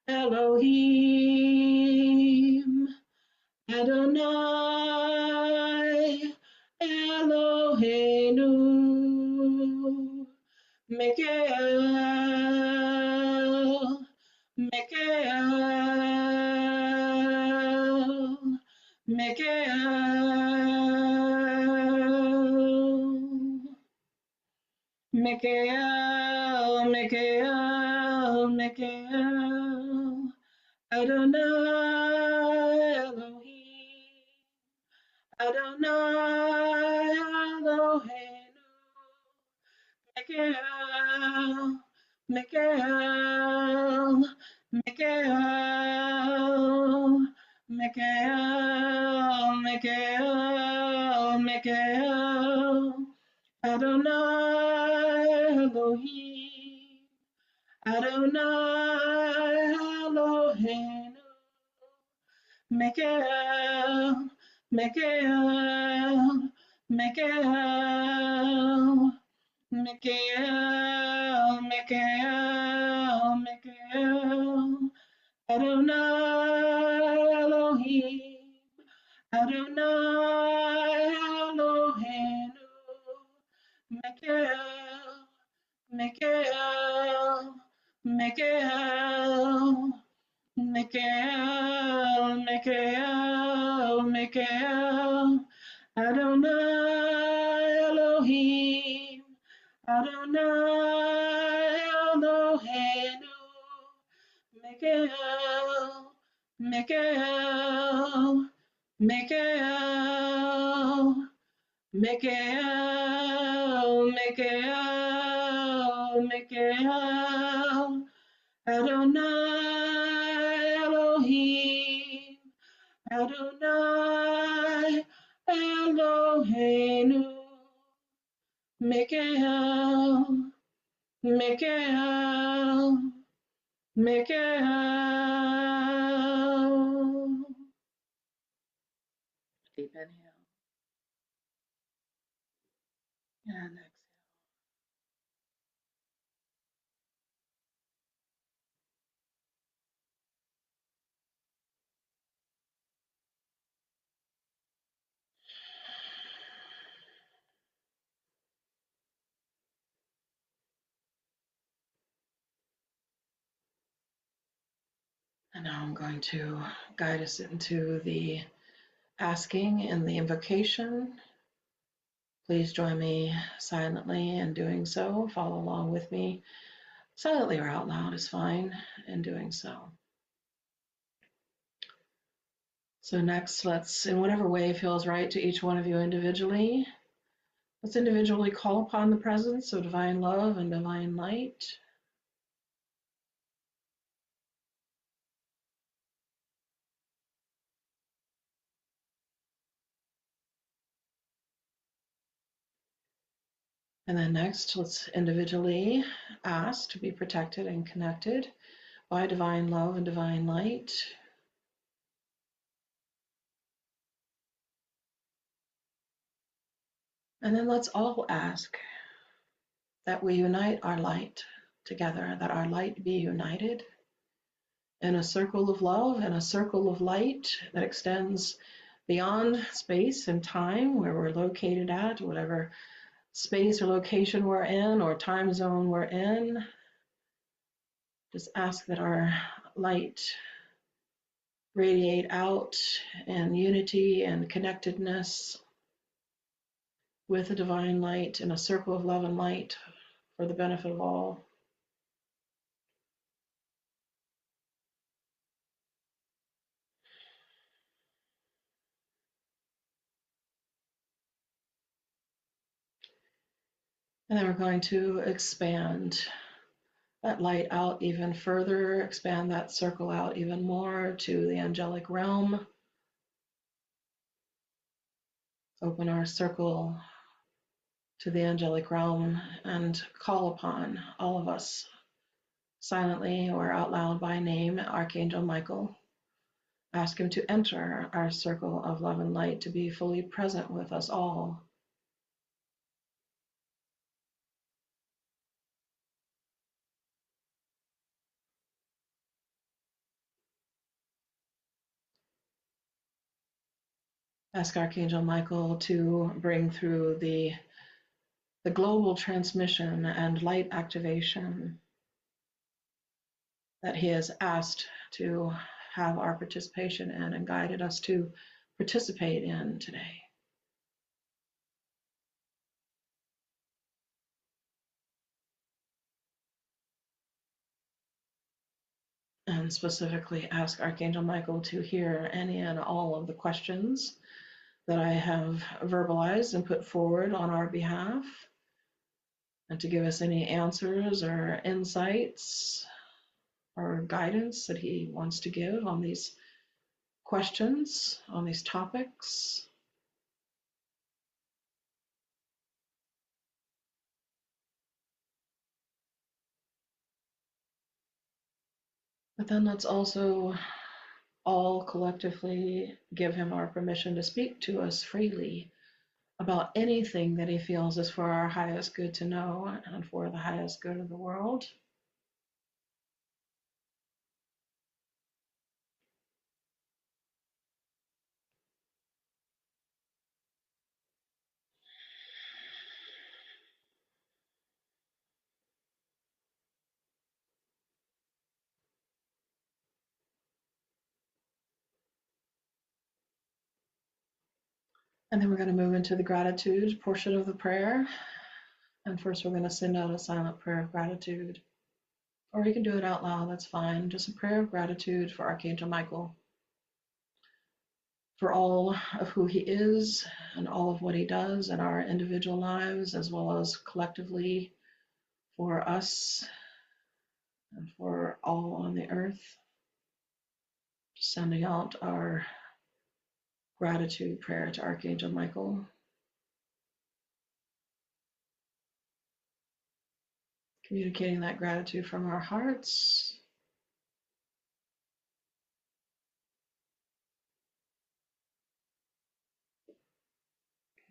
Elohim, Adonai, Eloheinu, Michael, Michael, Michael. Michael, Michael, Michael, Adonai, Elohim, Adonai, Eloheinu, Michael, Michael, Michael, Michael, Michael, Michael, Adonai, Elohim, Adonai, Eloheinu, Michael, Michael, Michael, Michael, Michael, Michael, Adonai Elohim, Adonai Eloheinu, Michael, Michael, Michael, Michael, Michael, Michael, Adonai Elohim, Adonai Eloheinu, Michael, Michael, Michael, Michael, Michael, Michael, Adonai Elohim, Adonai Eloheinu, Michael, Michael, Michael. Deep inhale and exhale. And now I'm going to guide us into the asking and the invocation. Please join me silently in doing so. Follow along with me. Silently or out loud is fine in doing so. So next, let's, in whatever way feels right to each one of you individually, let's individually call upon the presence of divine love and divine light. And then next, let's individually ask to be protected and connected by divine love and divine light. And then let's all ask that we unite our light together, that our light be united in a circle of love and a circle of light that extends beyond space and time, where we're located at, whatever space or location we're in or time zone we're in. Just ask that our light radiate out in unity and connectedness with the divine light in a circle of love and light for the benefit of all. And then we're going to expand that light out even further, expand that circle out even more to the angelic realm. Open our circle to the angelic realm and call upon all of us silently or out loud by name, Archangel Michael. Ask him to enter our circle of love and light, to be fully present with us all. Ask Archangel Michael to bring through the global transmission and light activation that he has asked to have our participation in and guided us to participate in today. And specifically ask Archangel Michael to hear any and all of the questions that I have verbalized and put forward on our behalf, and to give us any answers or insights or guidance that he wants to give on these questions, on these topics. But then let's also all collectively give him our permission to speak to us freely about anything that he feels is for our highest good to know and for the highest good of the world. And then we're going to move into the gratitude portion of the prayer. And first, we're going to send out a silent prayer of gratitude. Or you can do it out loud, that's fine. Just a prayer of gratitude for Archangel Michael, for all of who he is and all of what he does in our individual lives, as well as collectively for us and for all on the earth. Sending out our gratitude prayer to Archangel Michael, communicating that gratitude from our hearts.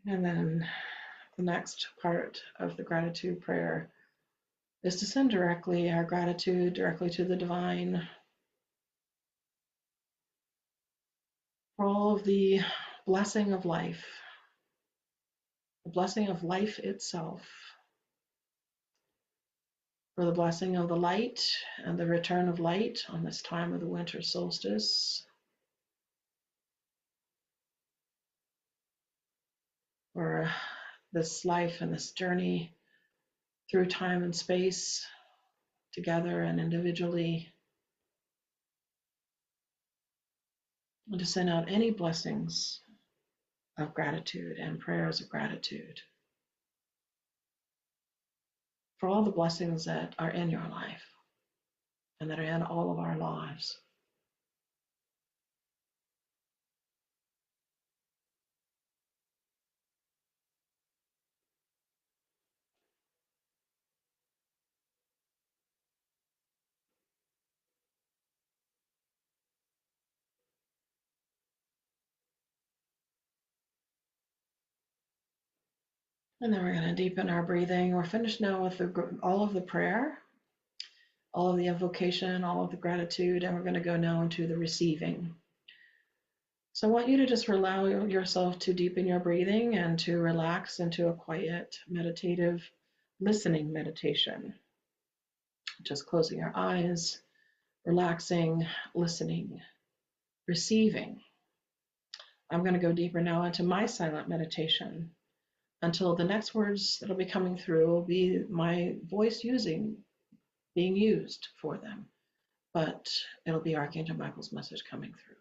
And then the next part of the gratitude prayer is to send directly our gratitude directly to the divine for all of the blessing of life, the blessing of life itself, for the blessing of the light and the return of light on this time of the winter solstice, for this life and this journey through time and space, together and individually, and to send out any blessings of gratitude and prayers of gratitude for all the blessings that are in your life and that are in all of our lives. And then we're going to deepen our breathing. We're finished now with all of the prayer, all of the invocation, all of the gratitude, and we're going to go now into the receiving. So I want you to just allow yourself to deepen your breathing and to relax into a quiet, meditative, listening meditation. Just closing your eyes, relaxing, listening, receiving. I'm going to go deeper now into my silent meditation until the next words that'll be coming through will be my voice being used for them, but it'll be Archangel Michael's message coming through.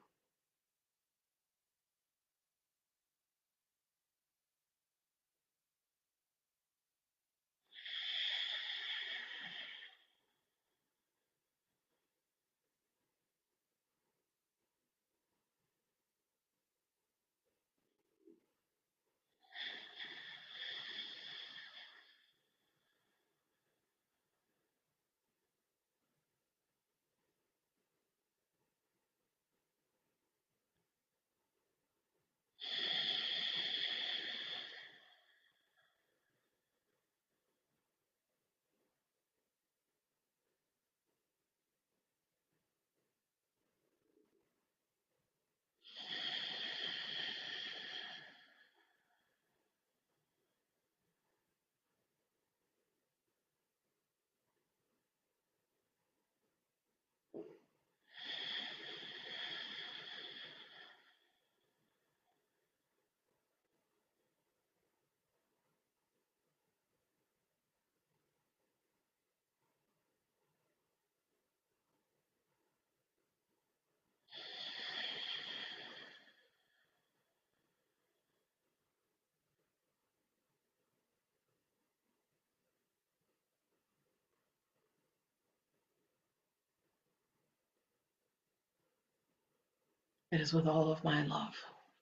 It is with all of my love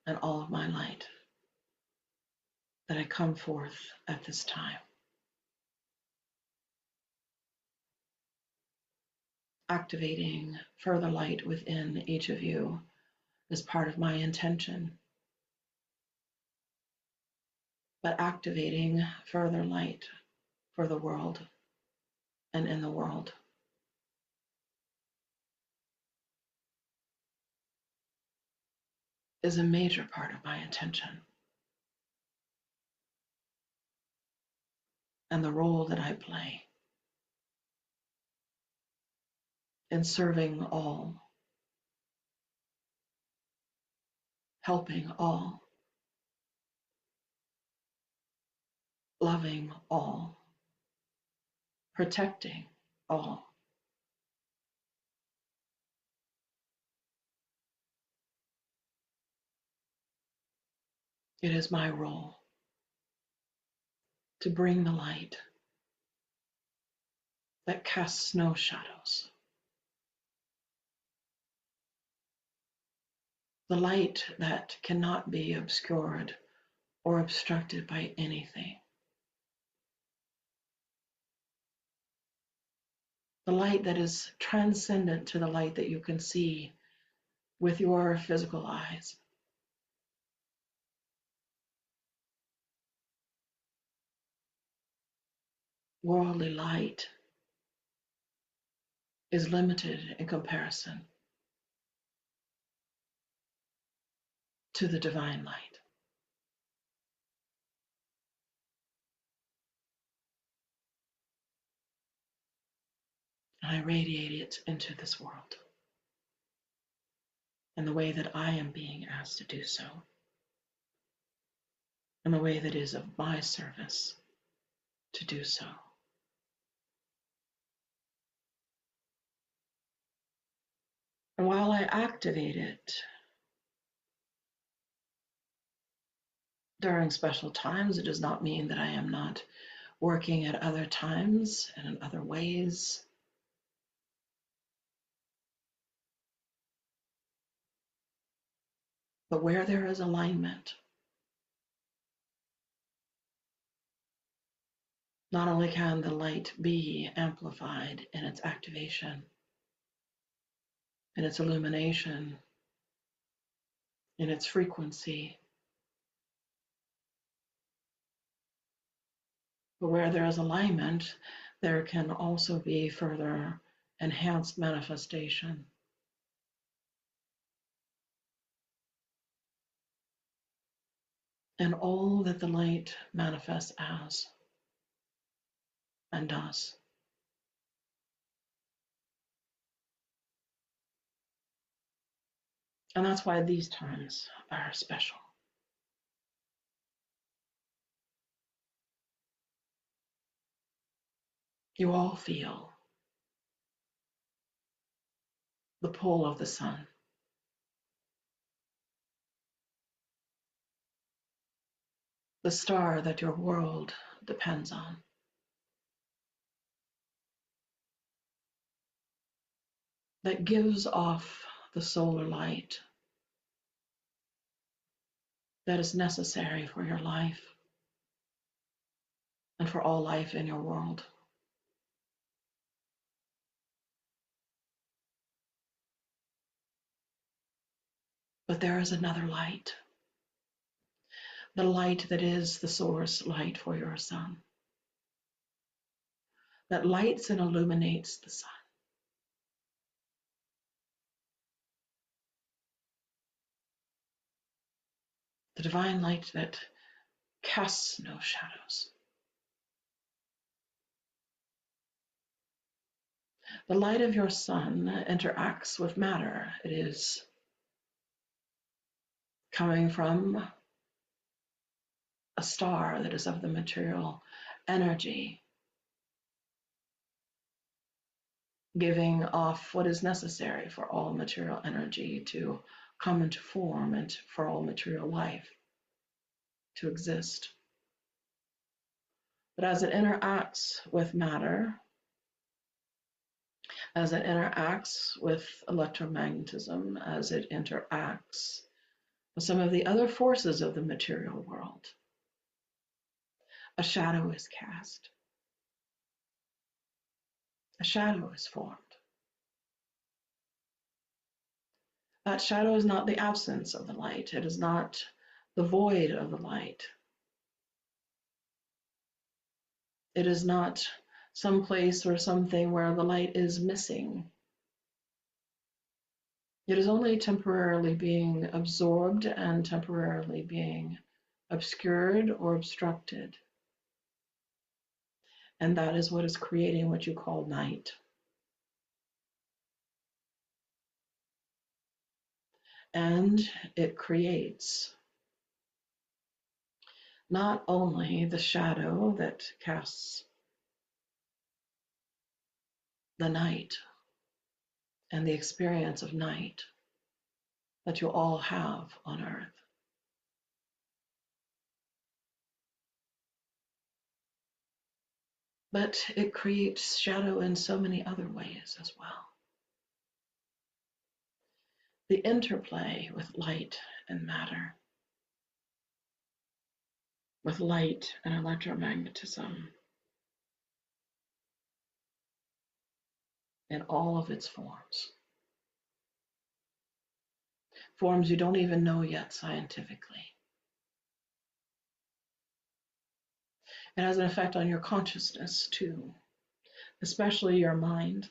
and all of my light that I come forth at this time, activating further light within each of you as part of my intention but activating further light for the world and in the world. Is a major part of my intention and the role that I play in serving all, helping all, loving all, protecting all. It is my role to bring the light that casts no shadows, the light that cannot be obscured or obstructed by anything, the light that is transcendent to the light that you can see with your physical eyes. Worldly light is limited in comparison to the divine light. And I radiate it into this world in the way that I am being asked to do so, in the way that is of my service to do so. And while I activate it during special times, it does not mean that I am not working at other times and in other ways. But where there is alignment, not only can the light be amplified in its activation, in its illumination, in its frequency, but where there is alignment, there can also be further enhanced manifestation. And all that the light manifests as and does. And that's why these times are special. You all feel the pull of the sun, the star that your world depends on. That gives off the solar light that is necessary for your life and for all life in your world. But there is another light, the light that is the source light for your sun, that lights and illuminates the sun. The divine light that casts no shadows. The light of your sun interacts with matter. It is coming from a star that is of the material energy, giving off what is necessary for all material energy to come into form and for all material life to exist. But as it interacts with matter, as it interacts with electromagnetism, as it interacts with some of the other forces of the material world, a shadow is cast. A shadow is formed. That shadow is not the absence of the light. It is not the void of the light. It is not some place or something where the light is missing. It is only temporarily being absorbed and temporarily being obscured or obstructed. And that is what is creating what you call night. And it creates not only the shadow that casts the night and the experience of night that you all have on Earth, but it creates shadow in so many other ways as well. The interplay with light and matter, with light and electromagnetism in all of its forms. Forms you don't even know yet scientifically. It has an effect on your consciousness too, especially your mind.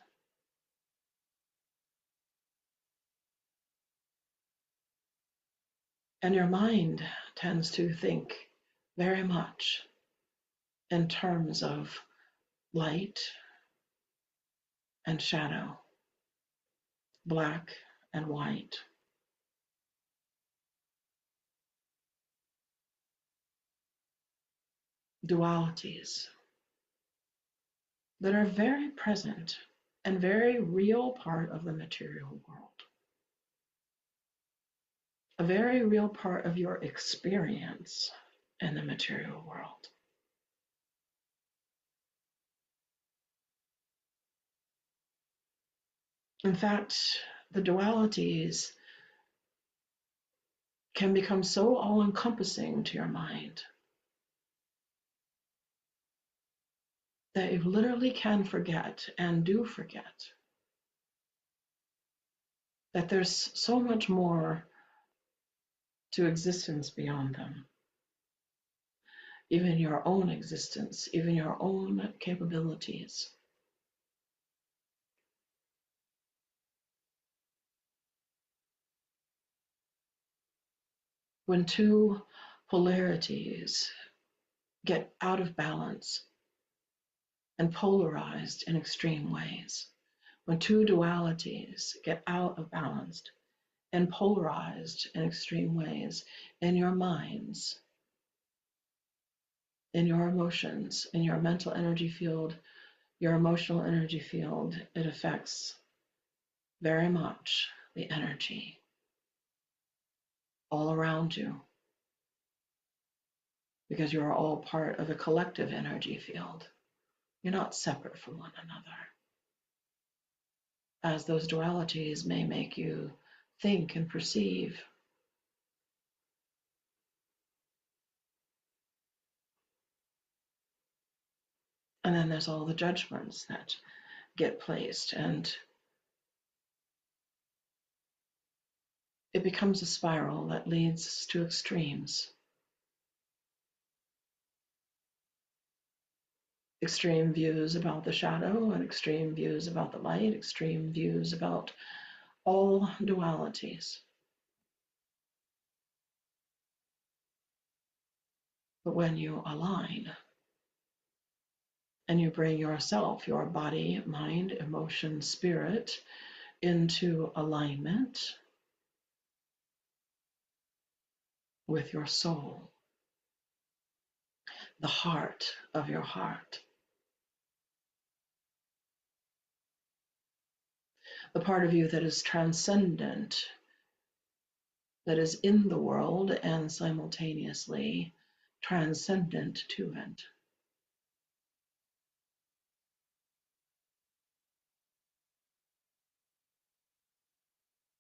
And your mind tends to think very much in terms of light and shadow, black and white. Dualities that are very present and very real part of the material world. A very real part of your experience in the material world. In fact, the dualities can become so all-encompassing to your mind that you literally can forget and do forget that there's so much more to existence beyond them. Even your own existence, even your own capabilities. When two polarities get out of balance and polarized in extreme ways, when two dualities get out of balance and polarized in extreme ways in your minds, in your emotions, in your mental energy field, your emotional energy field, it affects very much the energy all around you, because you are all part of a collective energy field. You're not separate from one another. As those dualities may make you think and perceive. And then there's all the judgments that get placed, and it becomes a spiral that leads to extremes. Extreme views about the shadow and extreme views about the light, extreme views about all dualities. But when you align and you bring yourself, your body, mind, emotion, spirit into alignment with your soul, the heart of your heart, the part of you that is transcendent, that is in the world and simultaneously transcendent to it.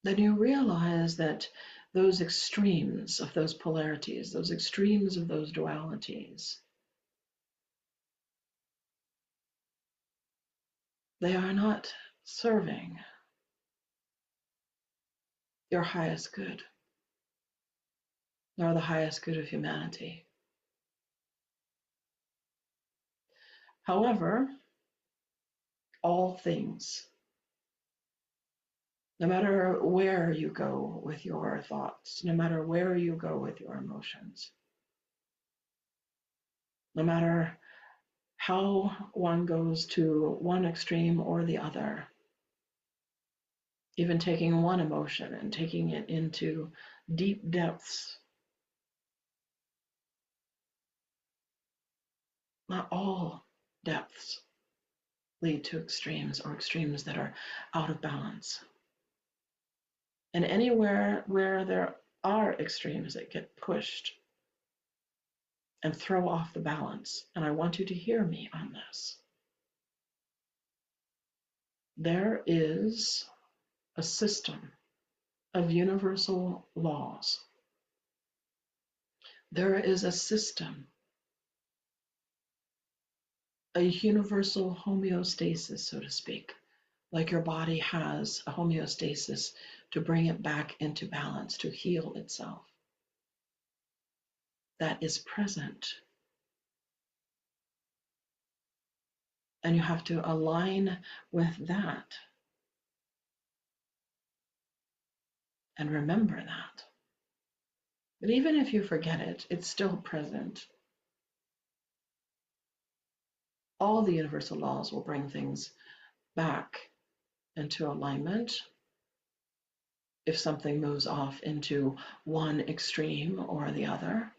Then you realize that those extremes of those polarities, those extremes of those dualities, they are not serving your highest good, nor the highest good of humanity. However, all things, no matter where you go with your thoughts, no matter where you go with your emotions, no matter how one goes to one extreme or the other, even taking one emotion and taking it into deep depths, not all depths lead to extremes or extremes that are out of balance. And anywhere where there are extremes that get pushed and throw off the balance, and I want you to hear me on this, there is a system of universal laws. There is a system, a universal homeostasis, so to speak, like your body has a homeostasis to bring it back into balance, to heal itself. That is present. And you have to align with that and remember that. But even if you forget it, it's still present. All the universal laws will bring things back into alignment. If something moves off into one extreme or the other,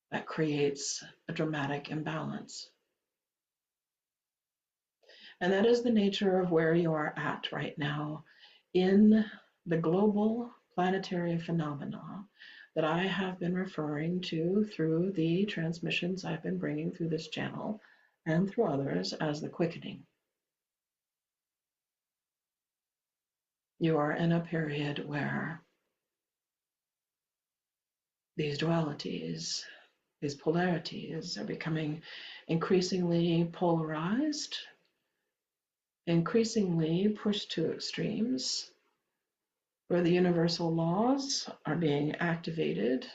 that creates a dramatic imbalance. And that is the nature of where you are at right now in the global planetary phenomena that I have been referring to through the transmissions I've been bringing through this channel and through others as the quickening. You are in a period where these dualities, these polarities are becoming increasingly polarized, increasingly pushed to extremes, where the universal laws are being activated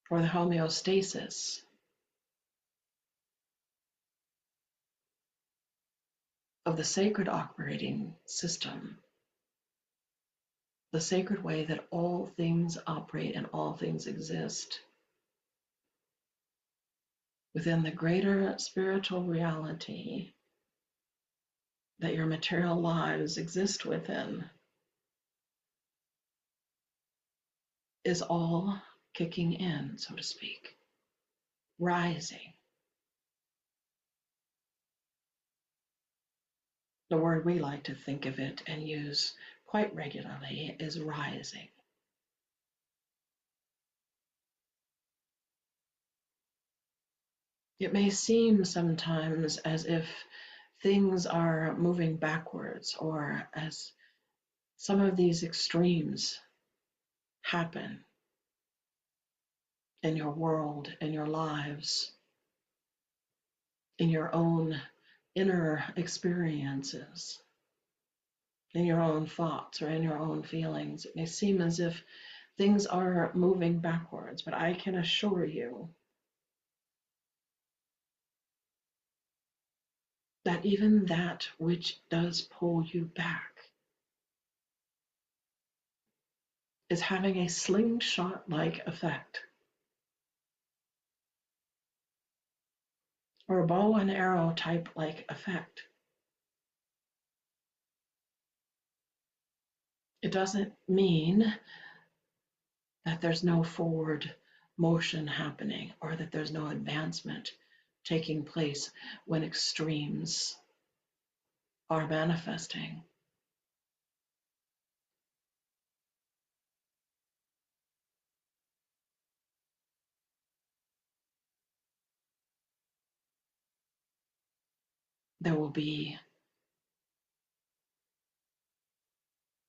for the homeostasis of the sacred operating system, the sacred way that all things operate and all things exist within the greater spiritual reality that your material lives exist within, is all kicking in, so to speak, rising. The word we like to think of it and use quite regularly is rising. It may seem sometimes as if things are moving backwards, or as some of these extremes happen in your world, in your lives, in your own inner experiences, in your own thoughts or in your own feelings. It may seem as if things are moving backwards, but I can assure you that even that which does pull you back is having a slingshot-like effect, or a bow and arrow type like effect. It doesn't mean that there's no forward motion happening or that there's no advancement taking place when extremes are manifesting. There will be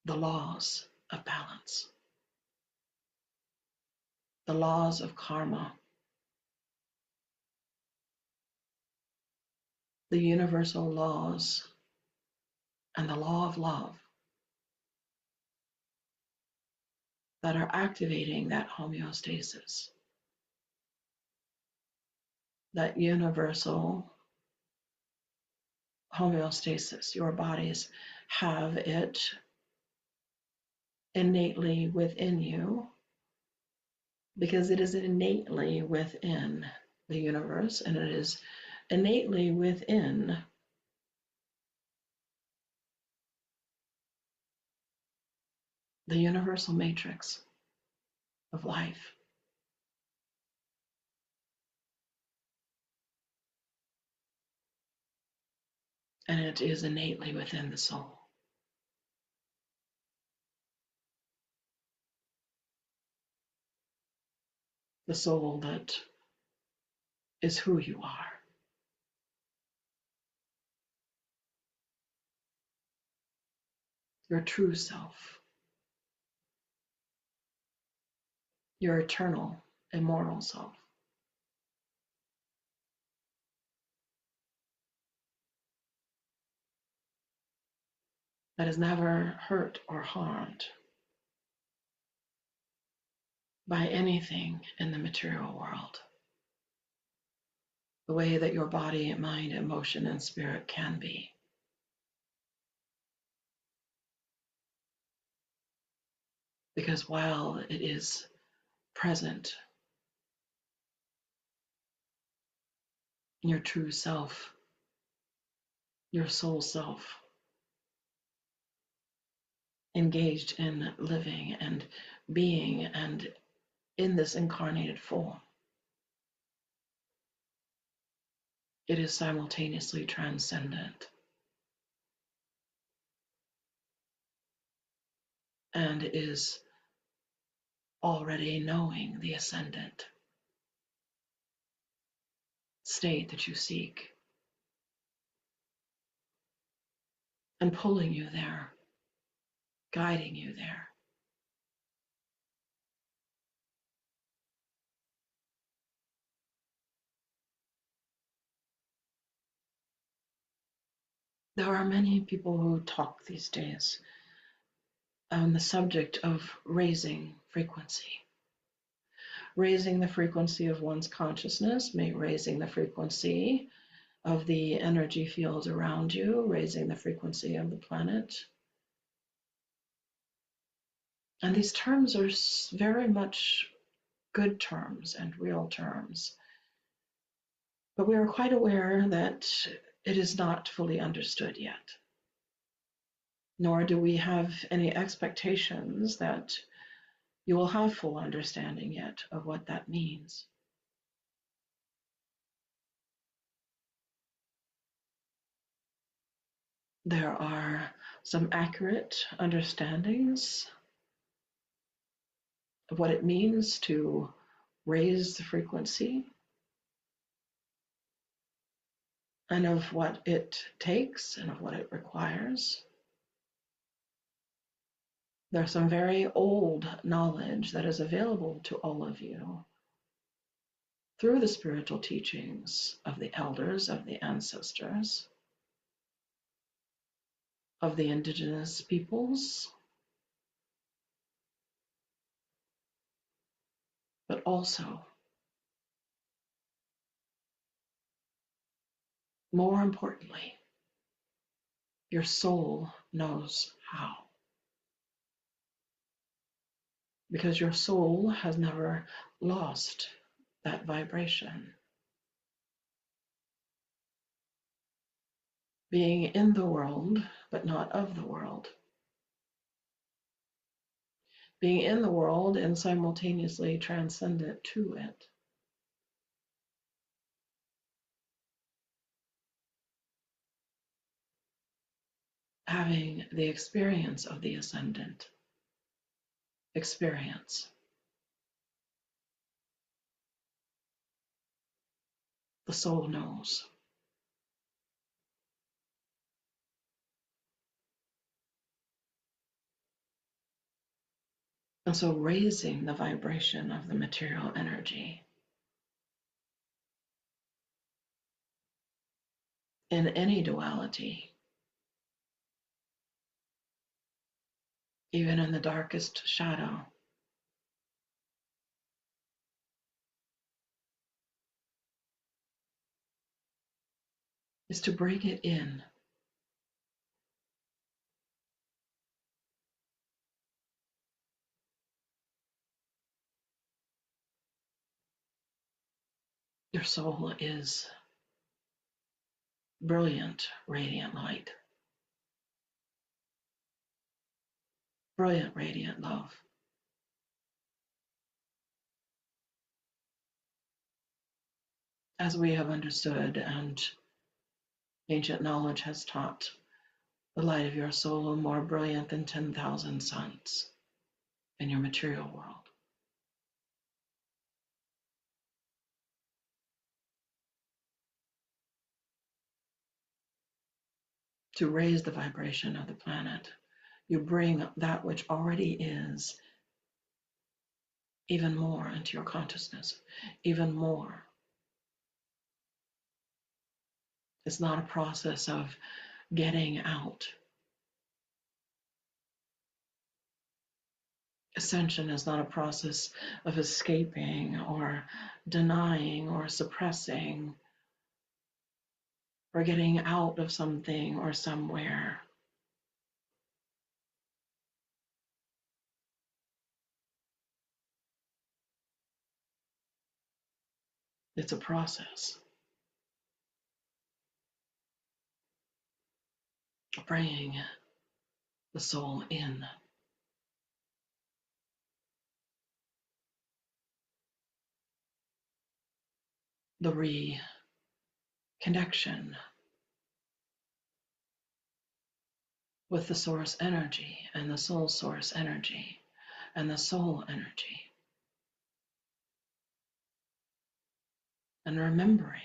the laws of balance, the laws of karma, the universal laws, and the law of love that are activating that homeostasis, that universal homeostasis. Your bodies have it innately within you because it is innately within the universe, and it is innately within the universal matrix of life. And it is innately within the soul. The soul that is who you are. Your true self. Your eternal, immortal self. That is never hurt or harmed by anything in the material world. The way that your body, mind, emotion, and spirit can be. Because while it is present, your true self, your soul self, engaged in living and being and in this incarnated form, it is simultaneously transcendent and is already knowing the ascendant state that you seek and pulling you there, guiding you there. There are many people who talk these days on the subject of raising frequency. Raising the frequency of one's consciousness, raising the frequency of the energy fields around you, raising the frequency of the planet. And these terms are very much good terms and real terms. But we are quite aware that it is not fully understood yet. Nor do we have any expectations that you will have full understanding yet of what that means. There are some accurate understandings of what it means to raise the frequency and of what it takes and of what it requires. There's some very old knowledge that is available to all of you through the spiritual teachings of the elders, of the ancestors, of the indigenous peoples, but also, more importantly, your soul knows how. Because your soul has never lost that vibration. Being in the world, but not of the world. Being in the world and simultaneously transcendent to it. Having the experience of the ascendant experience. The soul knows. And so raising the vibration of the material energy in any duality, even in the darkest shadow, is to bring it in. Your soul is brilliant, radiant light, brilliant, radiant love. As we have understood and ancient knowledge has taught, the light of your soul more brilliant than 10,000 suns in your material world. To raise the vibration of the planet, you bring that which already is even more into your consciousness, even more. It's not a process of getting out. Ascension is not a process of escaping or denying or suppressing or getting out of something or somewhere. It's a process. Bringing the soul in. The reconnection with the source energy and the soul source energy and the soul energy. And remembering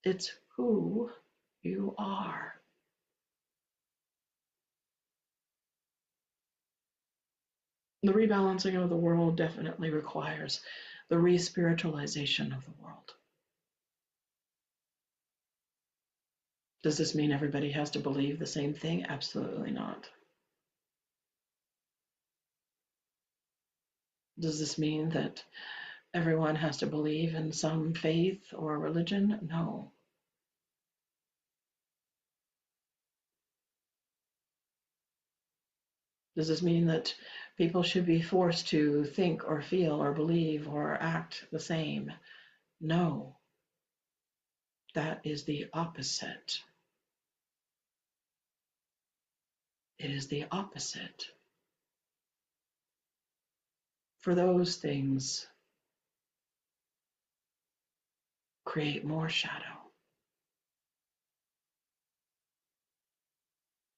it's who you are. The rebalancing of the world definitely requires the re-spiritualization of the world. Does this mean everybody has to believe the same thing? Absolutely not. Does this mean that everyone has to believe in some faith or religion? No. Does this mean that people should be forced to think or feel or believe or act the same? No. That is the opposite. It is the opposite. For those things create more shadow,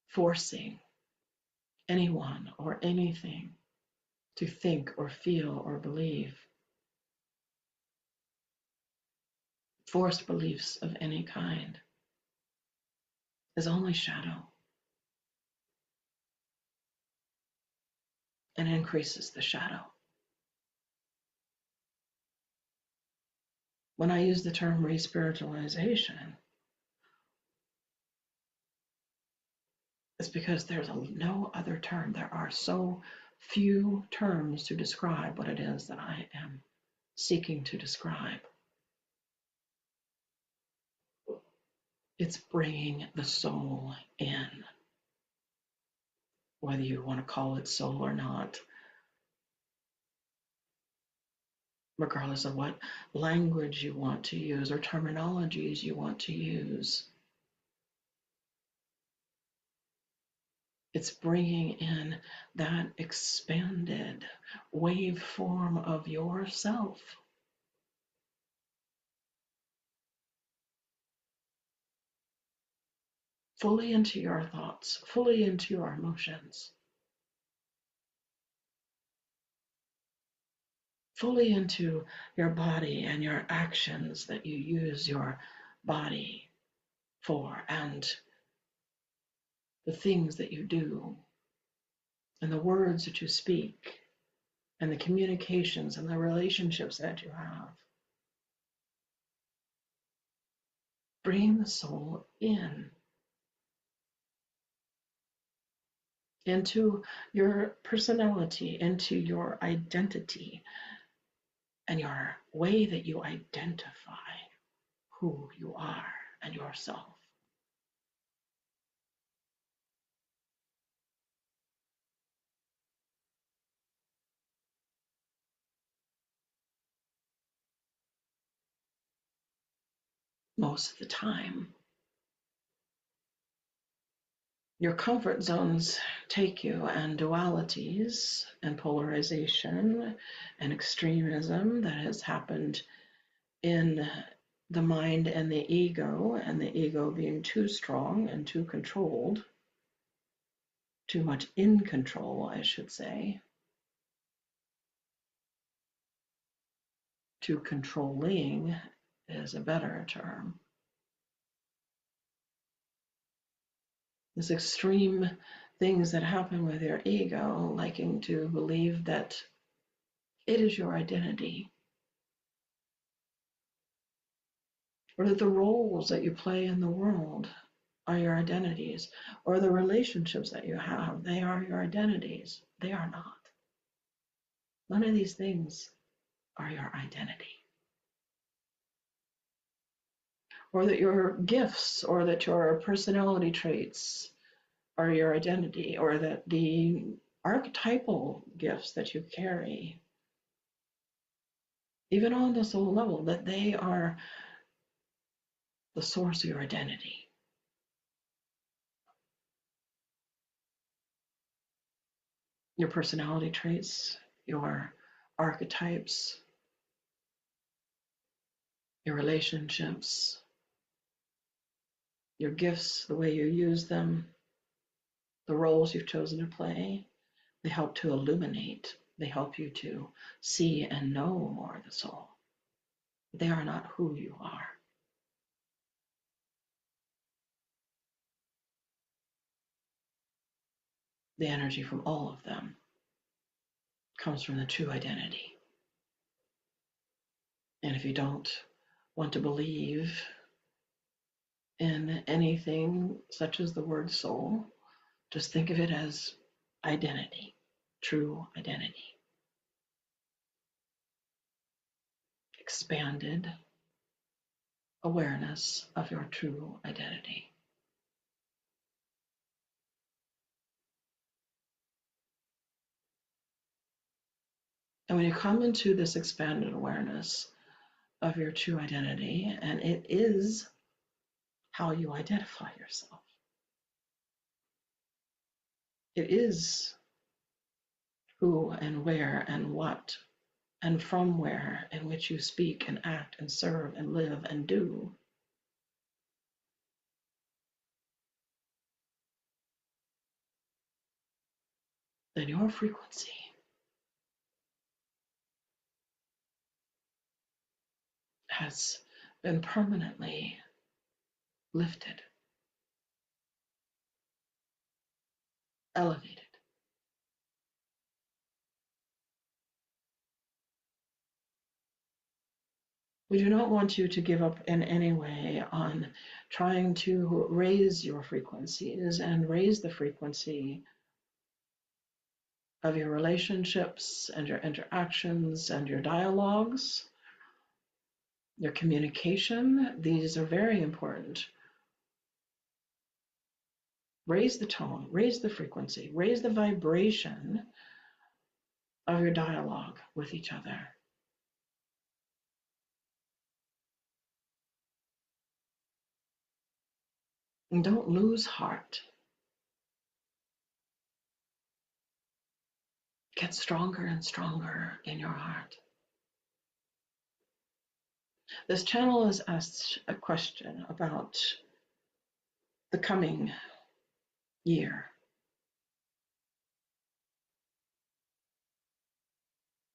forcing anyone or anything to think or feel or believe. Forced beliefs of any kind is only shadow and increases the shadow. When I use the term re-spiritualization, it's because there's no other term. There are so few terms to describe what it is that I am seeking to describe. It's bringing the soul in, whether you want to call it soul or not, regardless of what language you want to use or terminologies you want to use. It's bringing in that expanded wave form of yourself. Fully into your thoughts, fully into your emotions, fully into your body and your actions that you use your body for, and the things that you do, and the words that you speak, and the communications and the relationships that you have. Bring the soul in, into your personality, into your identity, and your way that you identify who you are and yourself. Most of the time, your comfort zones take you, and dualities and polarization and extremism that has happened in the mind and the ego being too strong and too controlled, too much in control, I should say, too controlling is a better term. These extreme things that happen with your ego, liking to believe that it is your identity, or that the roles that you play in the world are your identities, or the relationships that you have, they are your identities. They are not. None of these things are your identity. Or that your gifts or that your personality traits are your identity, or that the archetypal gifts that you carry, even on the soul level, that they are the source of your identity. Your personality traits, your archetypes, your relationships, your gifts, the way you use them, the roles you've chosen to play, they help to illuminate. They help you to see and know more of the soul. They are not who you are. The energy from all of them comes from the true identity. And if you don't want to believe in anything such as the word soul, just think of it as identity, true identity, expanded awareness of your true identity. And when you come into this expanded awareness of your true identity, and it is how you identify yourself, it is who and where and what and from where in which you speak and act and serve and live and do, then your frequency has been permanently lifted, elevated. We do not want you to give up in any way on trying to raise your frequencies and raise the frequency of your relationships and your interactions and your dialogues, your communication. These are very important. Raise the tone, raise the frequency, raise the vibration of your dialogue with each other. And don't lose heart. Get stronger and stronger in your heart. This channel has asked a question about the coming year.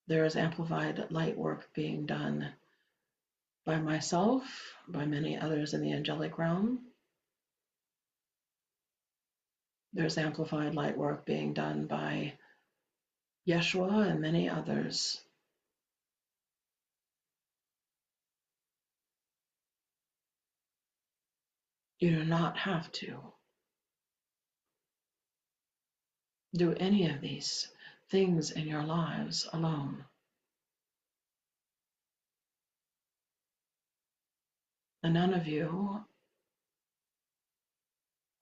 There is amplified light work being done by myself, by many others in the angelic realm. There's amplified light work being done by Yeshua and many others. You do not have to do any of these things in your lives alone. And none of you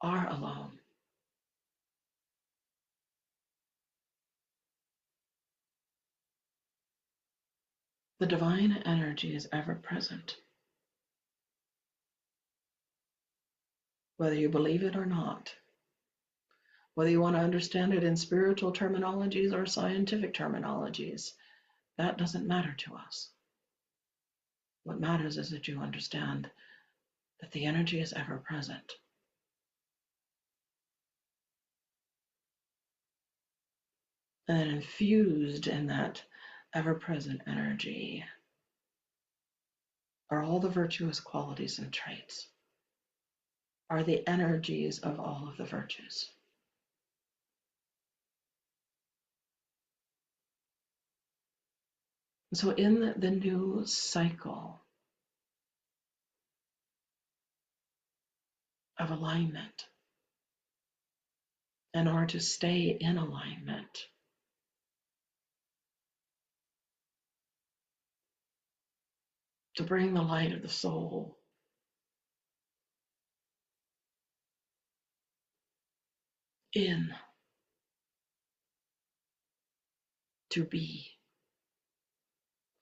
are alone. The divine energy is ever present, whether you believe it or not. Whether you want to understand it in spiritual terminologies or scientific terminologies, that doesn't matter to us. What matters is that you understand that the energy is ever present. And then infused in that ever present energy are all the virtuous qualities and traits, are the energies of all of the virtues. So in the new cycle of alignment, in order to stay in alignment, to bring the light of the soul in, to be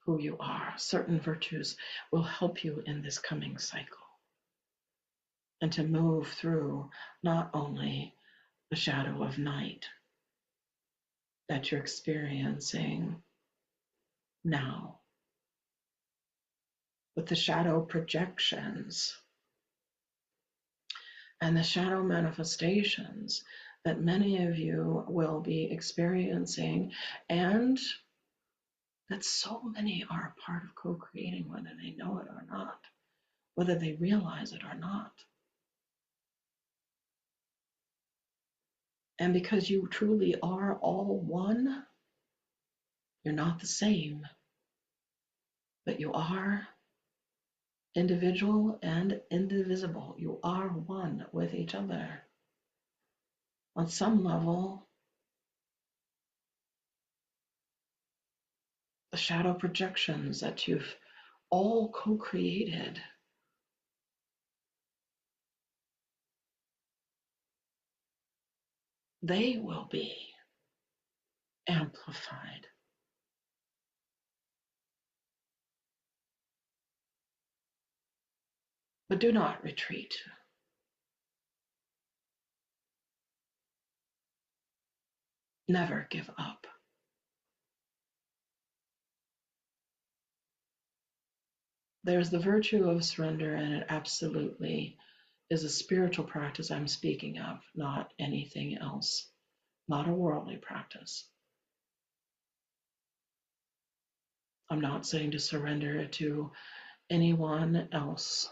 who you are. Certain virtues will help you in this coming cycle, and to move through not only the shadow of night that you're experiencing now, but the shadow projections and the shadow manifestations that many of you will be experiencing, and that so many are a part of co-creating, whether they know it or not, whether they realize it or not. And because you truly are all one, you're not the same, but you are individual and indivisible. You are one with each other. On some level, the shadow projections that you've all co-created, they will be amplified. But do not retreat. Never give up. There's the virtue of surrender, and it absolutely is a spiritual practice I'm speaking of, not anything else, not a worldly practice. I'm not saying to surrender it to anyone else.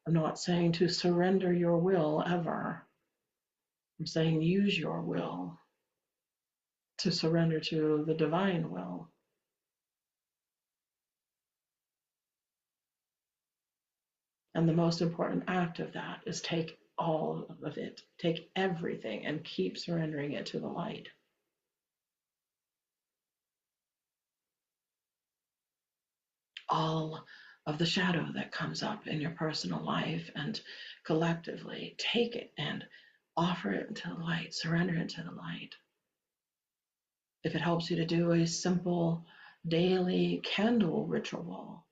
I'm not saying to surrender your will ever. I'm saying use your will to surrender to the divine will. And the most important act of that is take all of it, take everything, and keep surrendering it to the light. All of the shadow that comes up in your personal life and collectively, take it and offer it into the light, surrender it to the light. If it helps you to do a simple daily candle ritual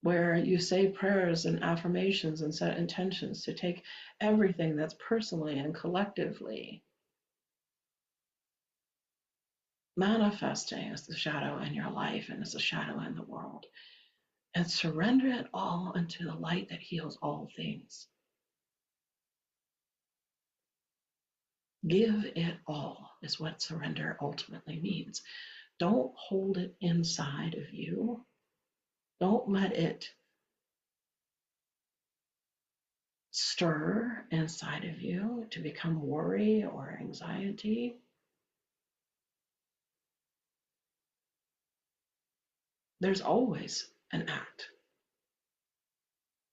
where you say prayers and affirmations and set intentions to take everything that's personally and collectively manifesting as the shadow in your life and as a shadow in the world, and surrender it all into the light that heals all things. Give it all is what surrender ultimately means. Don't hold it inside of you. Don't let it stir inside of you to become worry or anxiety. There's always an act.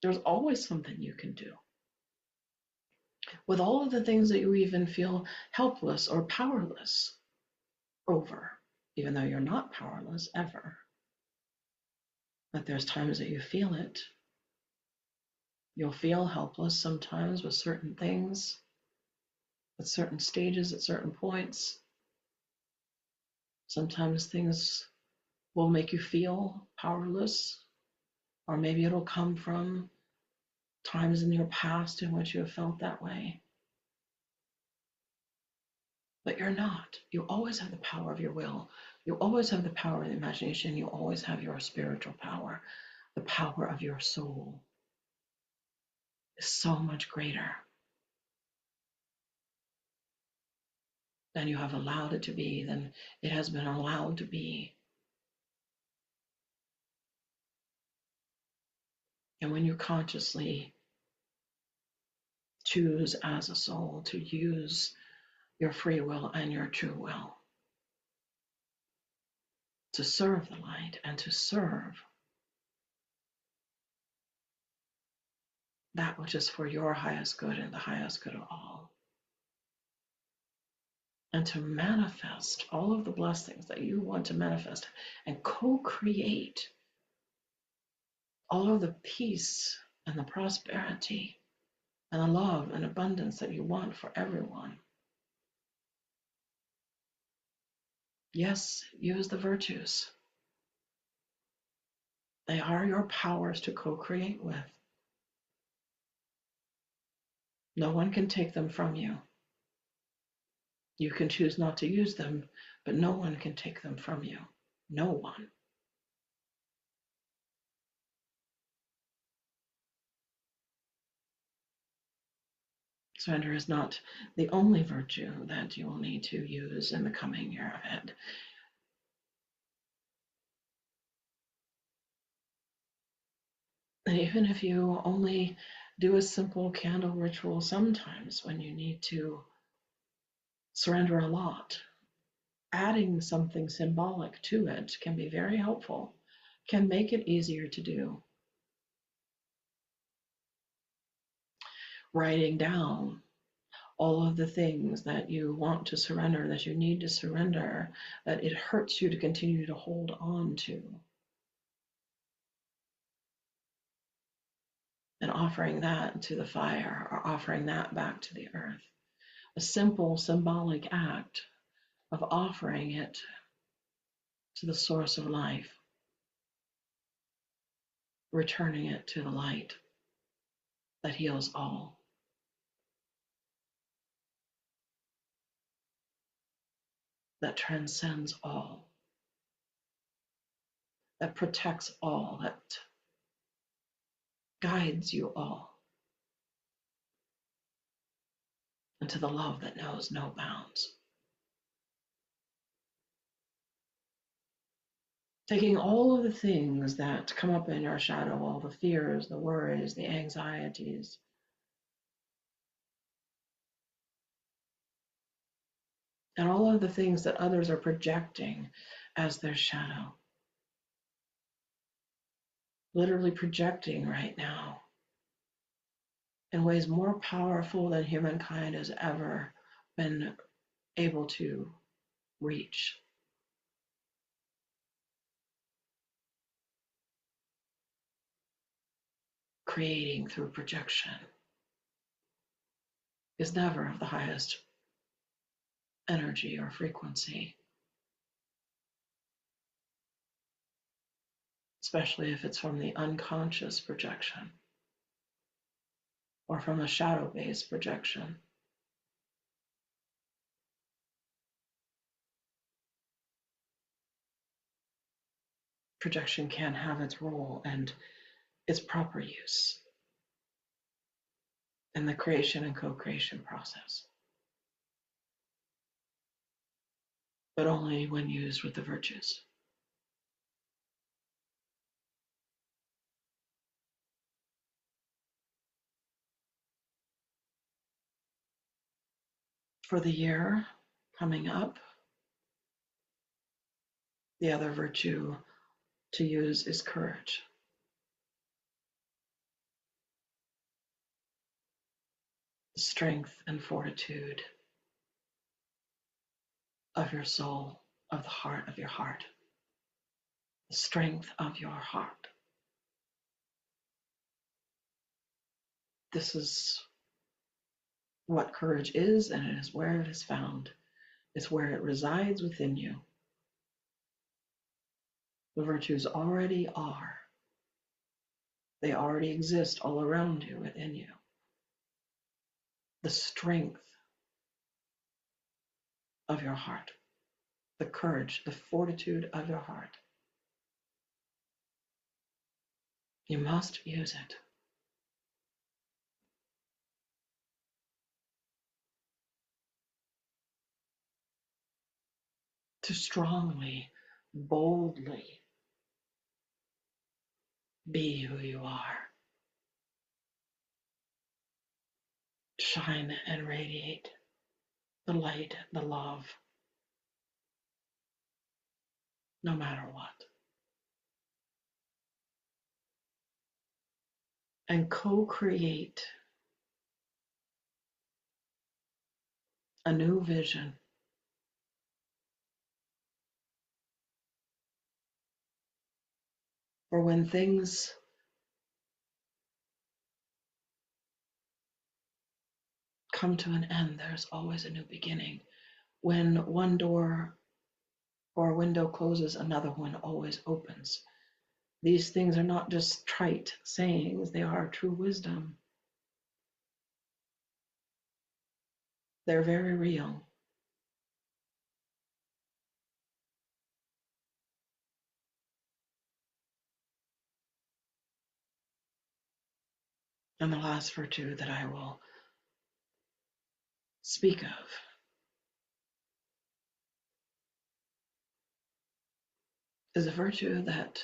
There's always something you can do. With all of the things that you even feel helpless or powerless over, even though you're not powerless ever. But there's times that you feel it. You'll feel helpless sometimes with certain things, at certain stages, at certain points. Sometimes things will make you feel powerless, or maybe it'll come from times in your past in which you have felt that way. But you're not. You always have the power of your will. You always have the power of the imagination. You always have your spiritual power. The power of your soul is so much greater than you have allowed it to be, than it has been allowed to be. And when you consciously choose as a soul to use your free will and your true will to serve the light and to serve that which is for your highest good and the highest good of all, and to manifest all of the blessings that you want to manifest and co-create all of the peace and the prosperity and the love and abundance that you want for everyone. Yes, use the virtues. They are your powers to co-create with. No one can take them from you. You can choose not to use them, but no one can take them from you. No one. Surrender is not the only virtue that you will need to use in the coming year ahead. And even if you only do a simple candle ritual sometimes when you need to surrender a lot, adding something symbolic to it can be very helpful, can make it easier to do. Writing down all of the things that you want to surrender, that you need to surrender, that it hurts you to continue to hold on to. And offering that to the fire or offering that back to the earth. A simple symbolic act of offering it to the source of life, returning it to the light that heals all. That transcends all, that protects all, that guides you all into the love that knows no bounds. Taking all of the things that come up in your shadow, all the fears, the worries, the anxieties, and all of the things that others are projecting as their shadow, literally projecting right now in ways more powerful than humankind has ever been able to reach. Creating through projection is never of the highest energy or frequency, especially if it's from the unconscious projection or from a shadow-based projection. Projection can have its role and its proper use in the creation and co-creation process, but only when used with the virtues. For the year coming up, the other virtue to use is courage. The strength and fortitude of your soul, of the heart of your heart, the strength of your heart, This is what courage is, and it is where it is found. It's where it resides within you. The virtues already are. They already exist all around you, within you. The strength of your heart, the courage, the fortitude of your heart. You must use it. To strongly, boldly be who you are. Shine and radiate the light, the love, no matter what. And co-create a new vision for when things come to an end, there's always a new beginning. When one door or window closes, another one always opens. These things are not just trite sayings, they are true wisdom. They're very real. And the last virtue that I will speak of is a virtue that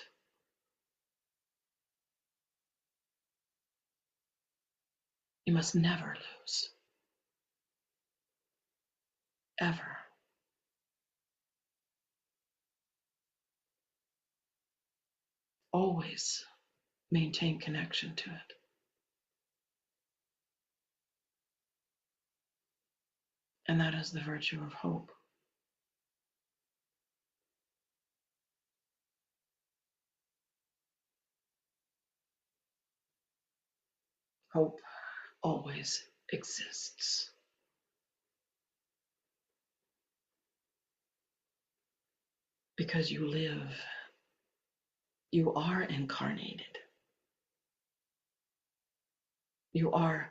you must never lose, ever. Always maintain connection to it. And that is the virtue of hope. Hope always exists. Because you live, you are incarnated. You are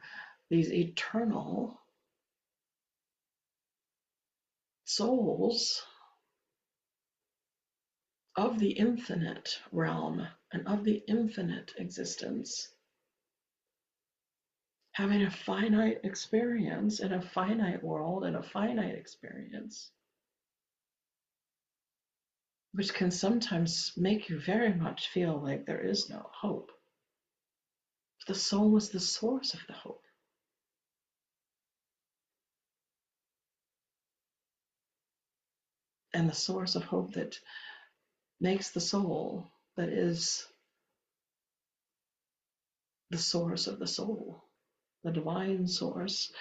these eternal souls of the infinite realm and of the infinite existence, having a finite experience in a finite world and a finite experience, which can sometimes make you very much feel like there is no hope. The soul is the source of the hope. And the source of hope that makes the soul, that is the source of the soul, the divine source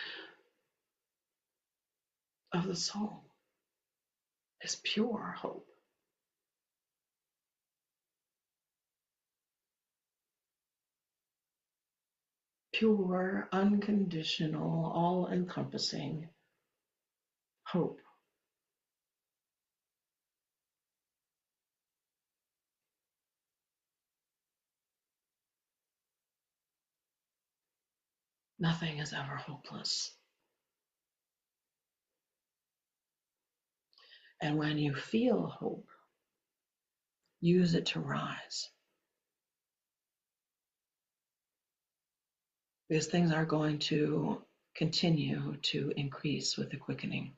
of the soul, is pure hope. Pure, unconditional, all-encompassing hope. Nothing is ever hopeless. And when you feel hope, use it to rise. Because things are going to continue to increase with the quickening.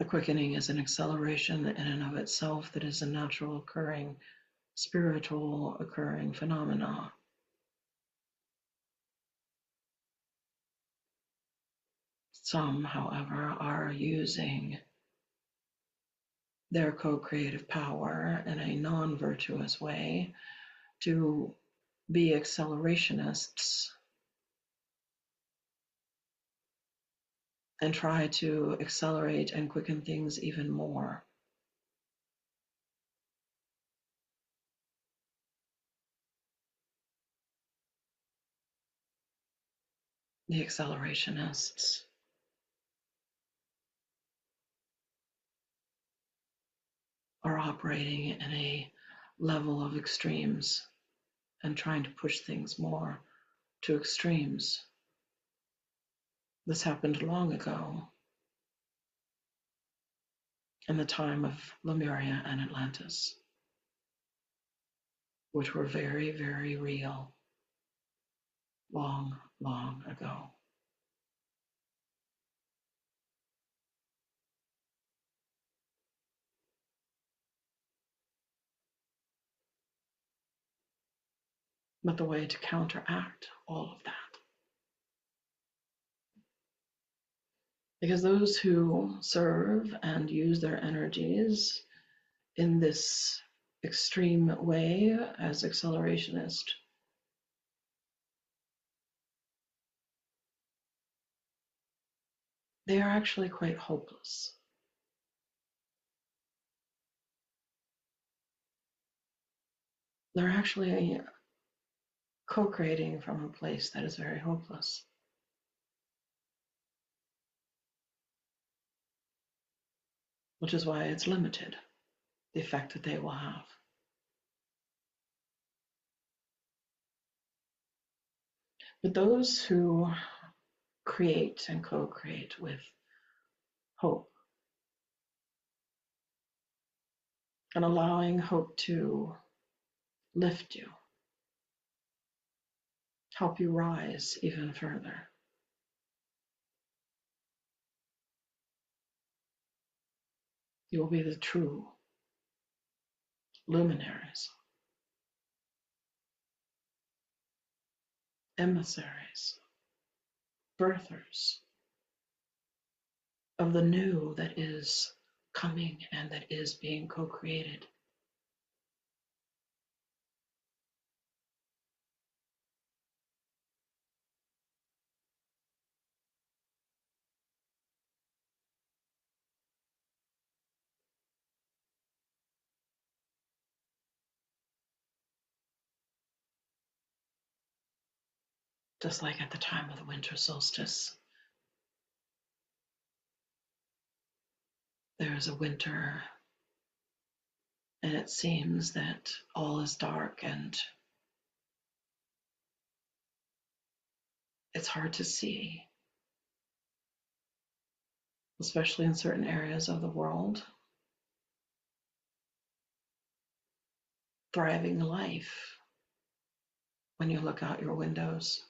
The quickening is an acceleration in and of itself that is a natural occurring, spiritual occurring phenomena. Some, however, are using their co-creative power in a non-virtuous way to be accelerationists and try to accelerate and quicken things even more. The accelerationists are operating in a level of extremes and trying to push things more to extremes. This happened long ago in the time of Lemuria and Atlantis, which were very, very real long, long ago. But the way to counteract all of that, because those who serve and use their energies in this extreme way as accelerationist, they are actually quite hopeless. They're actually co-creating from a place that is very hopeless, which is why it's limited, the effect that they will have. But those who create and co-create with hope and allowing hope to lift you, help you rise even further. You will be the true luminaries, emissaries, birthers of the new that is coming and that is being co-created. Just like at the time of the winter solstice, there is a winter and it seems that all is dark and it's hard to see, especially in certain areas of the world. Thriving life when you look out your windows.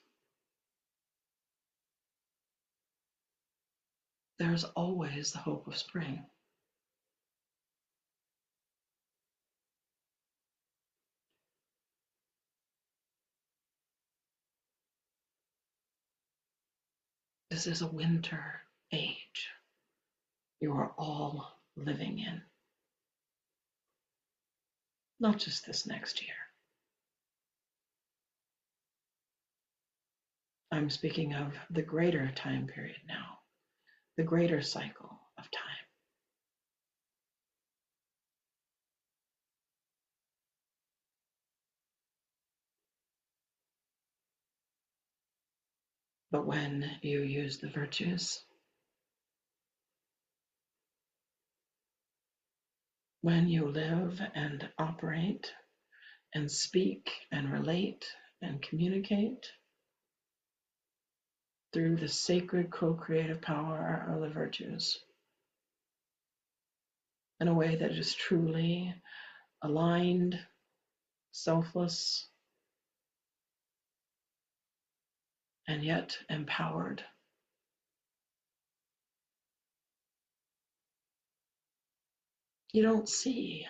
There's always the hope of spring. This is a winter age you are all living in. Not just this next year. I'm speaking of the greater time period now, the greater cycle of time. But when you use the virtues, when you live and operate and speak and relate and communicate through the sacred co-creative power of the virtues in a way that is truly aligned, selfless, and yet empowered. You don't see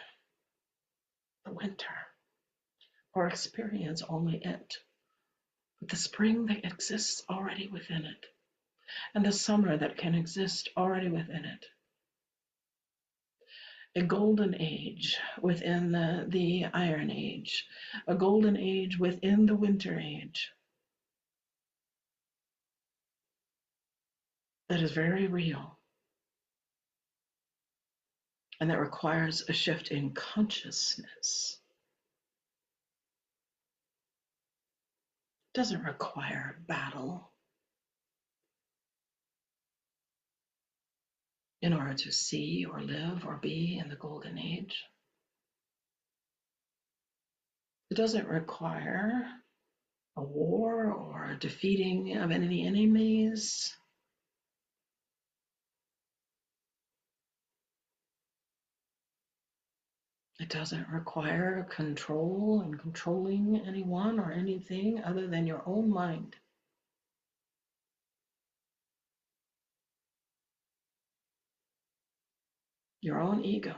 the winter or experience only it, but the spring that exists already within it, and the summer that can exist already within it. A golden age within the Iron Age, a golden age within the Winter Age that is very real and that requires a shift in consciousness. It doesn't require battle. in order to see or live or be in the golden age. It doesn't require a war or a defeating of any enemies. It doesn't require control and controlling anyone or anything other than your own mind. Your own ego.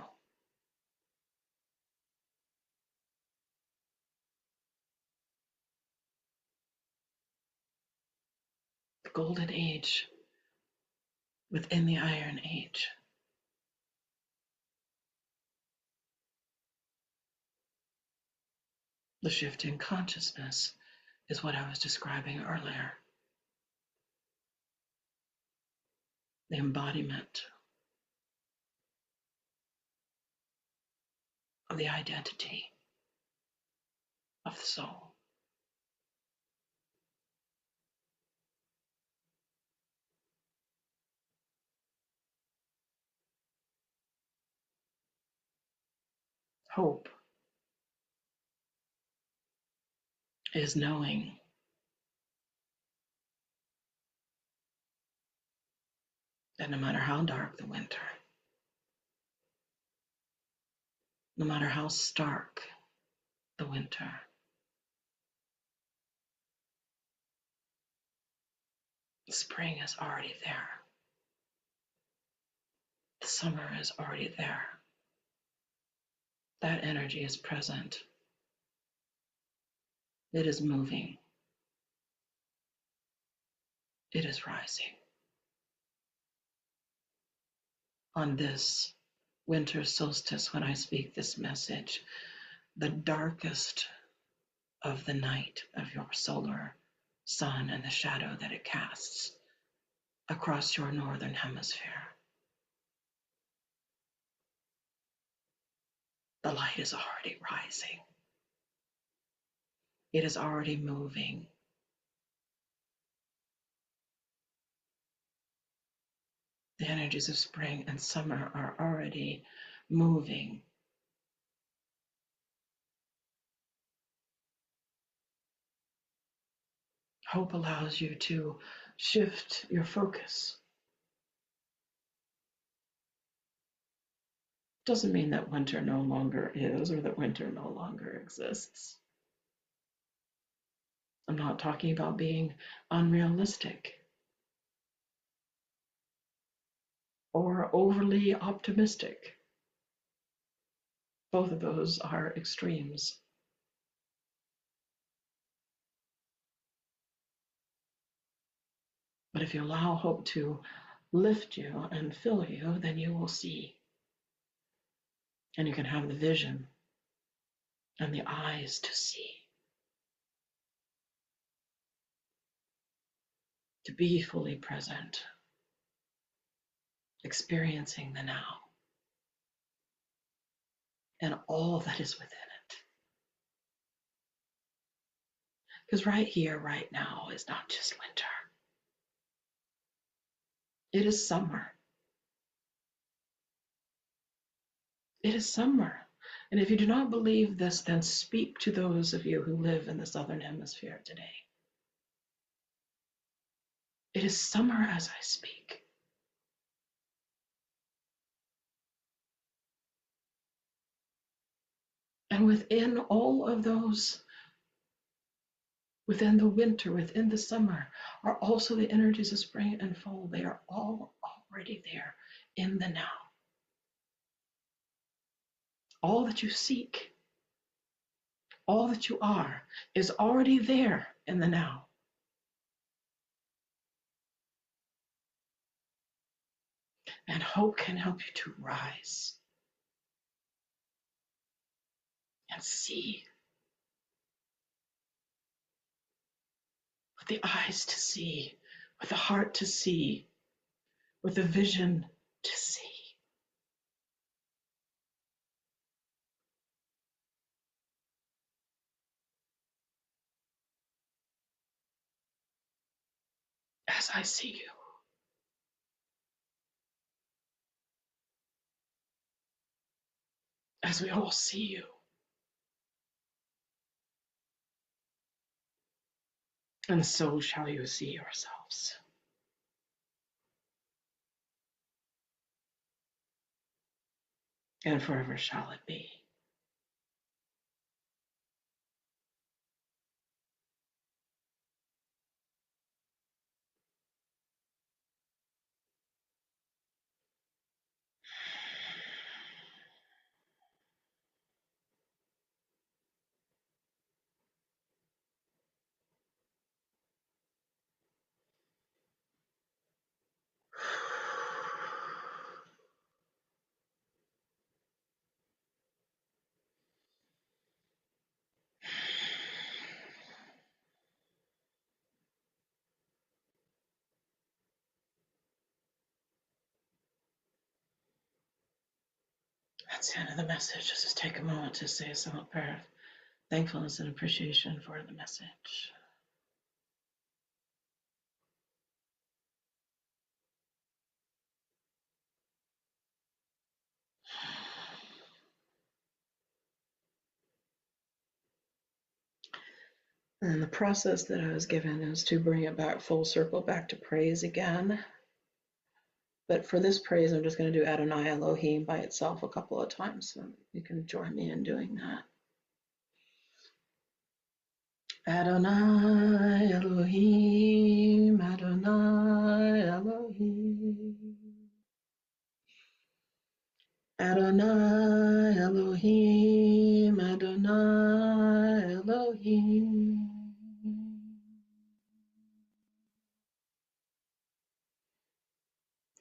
The golden age within the iron age. The shift in consciousness is what I was describing earlier. The embodiment of the identity of the soul. Hope is knowing that no matter how dark the winter, no matter how stark the winter, spring is already there. The summer is already there. That energy is present. It is moving. It is rising. On this winter solstice, when I speak this message, the darkest of the night of your solar sun and the shadow that it casts across your northern hemisphere, the light is already rising. It is already moving. The energies of spring and summer are already moving. Hope allows you to shift your focus. Doesn't mean that winter no longer is or that winter no longer exists. I'm not talking about being unrealistic or overly optimistic. Both of those are extremes. But if you allow hope to lift you and fill you, then you will see. And you can have the vision and the eyes to see. To be fully present, experiencing the now and all that is within it. Because right here, right now is not just winter. It is summer. It is summer. And if you do not believe this, then speak to those of you who live in the Southern Hemisphere today. It is summer as I speak. And within all of those, within the winter, within the summer, are also the energies of spring and fall. They are all already there in the now. All that you seek, all that you are, is already there in the now. And hope can help you to rise and see with the eyes to see, with the heart to see, with the vision to see. As I see you, as we all see you. And so shall you see yourselves. And forever shall it be. That's the end of the message. Just take a moment to say a simple prayer of thankfulness and appreciation for the message. And the process that I was given is to bring it back full circle, back to praise again. But for this praise, I'm just going to do Adonai Elohim by itself a couple of times. So you can join me in doing that. Adonai Elohim, Adonai Elohim. Adonai Elohim, Adonai Elohim.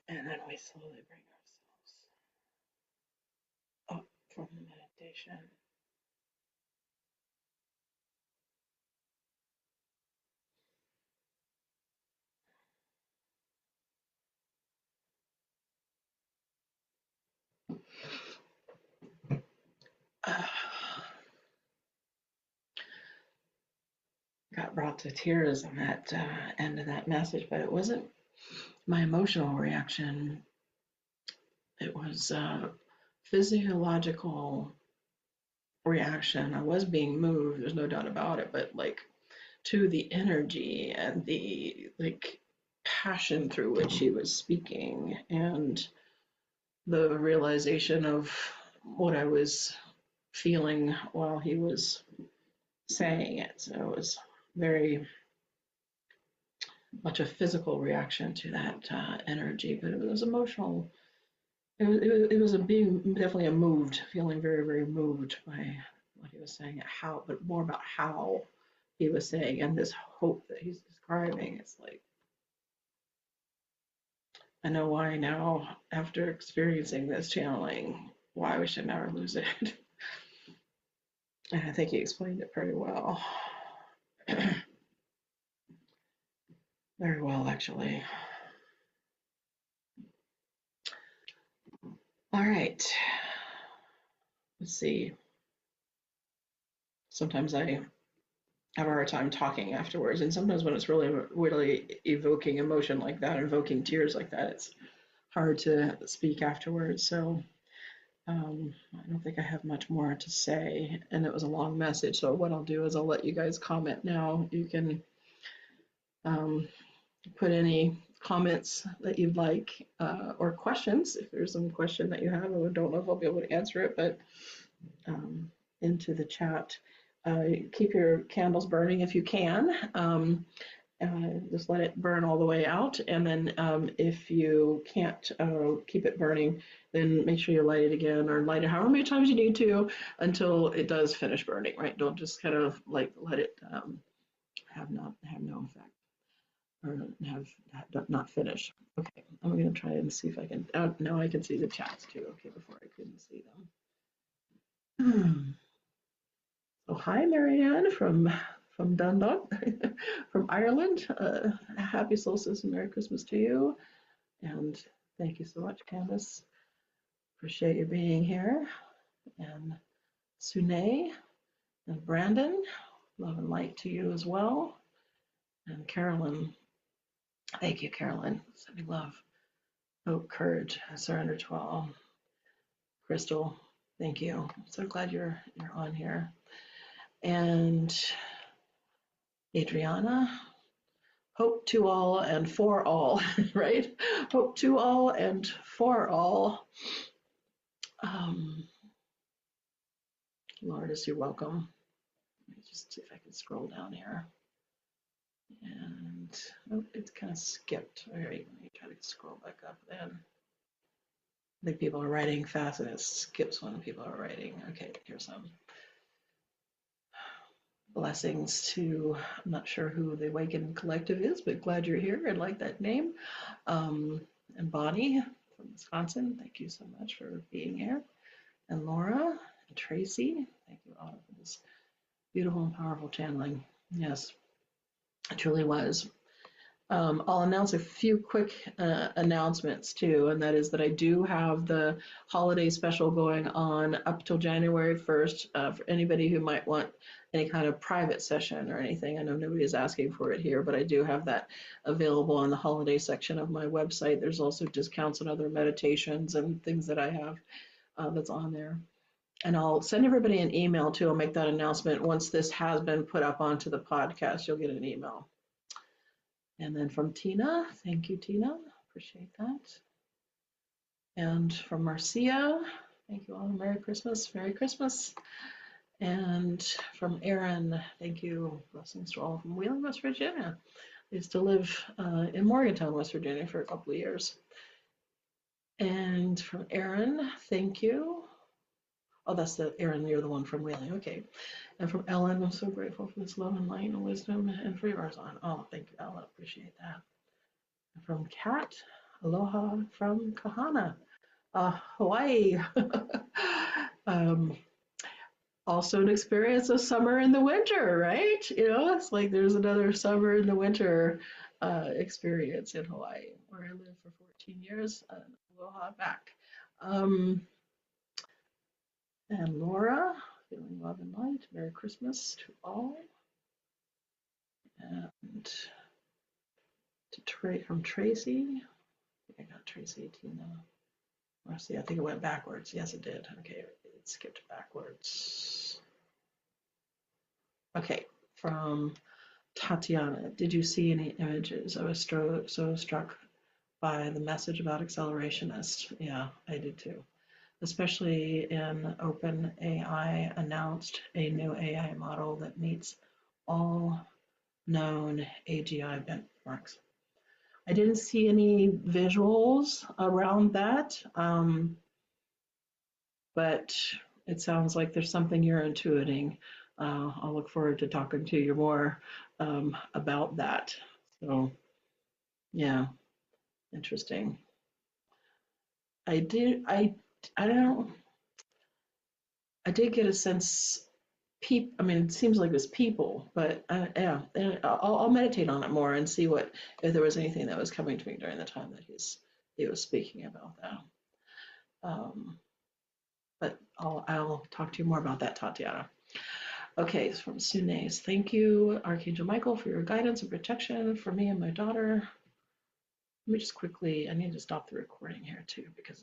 And then we slowly bring ourselves up from the meditation. Got brought to tears on that end of that message, but it wasn't my emotional reaction. It was physiological reaction. I was being moved, there's no doubt about it, but like to the energy and the like passion through which he was speaking and the realization of what I was feeling while he was saying it. So it was very much a physical reaction to that energy, but it was emotional. It was a being definitely a moved, feeling very, very moved by what he was saying, how, but more about how he was saying and this hope that he's describing. It's like, I know why now, after experiencing this channeling, why we should never lose it. And I think he explained it pretty well. Very well, actually. All right. Let's see. Sometimes I have a hard time talking afterwards, and sometimes when it's really, really evoking emotion like that, evoking tears like that, it's hard to speak afterwards. So I don't think I have much more to say, and it was a long message. So what I'll do is I'll let you guys comment now. You can put any comments that you'd like or questions. If there's some question that you have, I don't know if I'll be able to answer it, but into the chat. Keep your candles burning if you can. Just let it burn all the way out. And then if you can't keep it burning, then make sure you light it again or light it however many times you need to until it does finish burning, right? Don't just kind of like let it have no effect or have not finish. Okay, I'm going to try and see if I can, now I can see the chats too. Okay, before I couldn't see them. So hi, Marianne from Dundalk, from Ireland. Happy solstice and Merry Christmas to you. And thank you so much, Candace. Appreciate you being here. And Sune and Brandon, love and light to you as well. And Carolyn, thank you, Carolyn. Sending love, hope, courage, surrender to all. Crystal, Thank you. I'm so glad you're on here. And Adriana, hope to all and for all, right? Hope to all and for all. Lourdes, you're welcome. Let me just see if I can scroll down here. And oh, it's kind of skipped. All right, let me try to scroll back up then. I think people are writing fast and it skips when people are writing. Okay, here's some blessings to, I'm not sure who the Awakened Collective is, but glad you're here. I like that name. And Bonnie from Wisconsin, thank you so much for being here. And Laura and Tracy, thank you all for this beautiful and powerful channeling. Yes, it truly was. I'll announce a few quick announcements too, and that is that I do have the holiday special going on up till January 1st for anybody who might want any kind of private session or anything. I know nobody is asking for it here, but I do have that available on the holiday section of my website. There's also discounts on other meditations and things that I have that's on there. And I'll send everybody an email too. I'll make that announcement once this has been put up onto the podcast. You'll get an email. And then from Tina, thank you, Tina. Appreciate that. And from Marcia, thank you all. Merry Christmas. Merry Christmas. And from Aaron, thank you. Blessings to all from Wheeling, West Virginia. I used to live in Morgantown, West Virginia for a couple of years. And from Aaron, thank you. Oh, that's the Aaron, you're the one from Wheeling. Okay. And from Ellen, I'm so grateful for this love and light and wisdom and for yours on. Oh, thank you, Ellen. Appreciate that. From Kat, aloha from Kahana, Hawaii. Also an experience of summer in the winter, right? You know, it's like there's another summer in the winter experience in Hawaii, where I lived for 14 years. Aloha back. And Laura, feeling love and light. Merry Christmas to all. And from Tracy. I got Tracy, Tina. Marcy, I think it went backwards. Yes, it did. Okay, it skipped backwards. Okay, from Tatiana, did you see any images? I was so struck by the message about accelerationists. Yeah, I did too. Especially in OpenAI announced a new AI model that meets all known AGI benchmarks. I didn't see any visuals around that, but it sounds like there's something you're intuiting. I'll look forward to talking to you more about that. So, yeah, interesting. I did get a sense. I mean, it seems like it was people, but yeah, I'll meditate on it more and see if there was anything that was coming to me during the time that he was speaking about that. But I'll talk to you more about that, Tatiana. Okay, it's from Sunes. Thank you, Archangel Michael, for your guidance and protection for me and my daughter. Let me just quickly, I need to stop the recording here too, because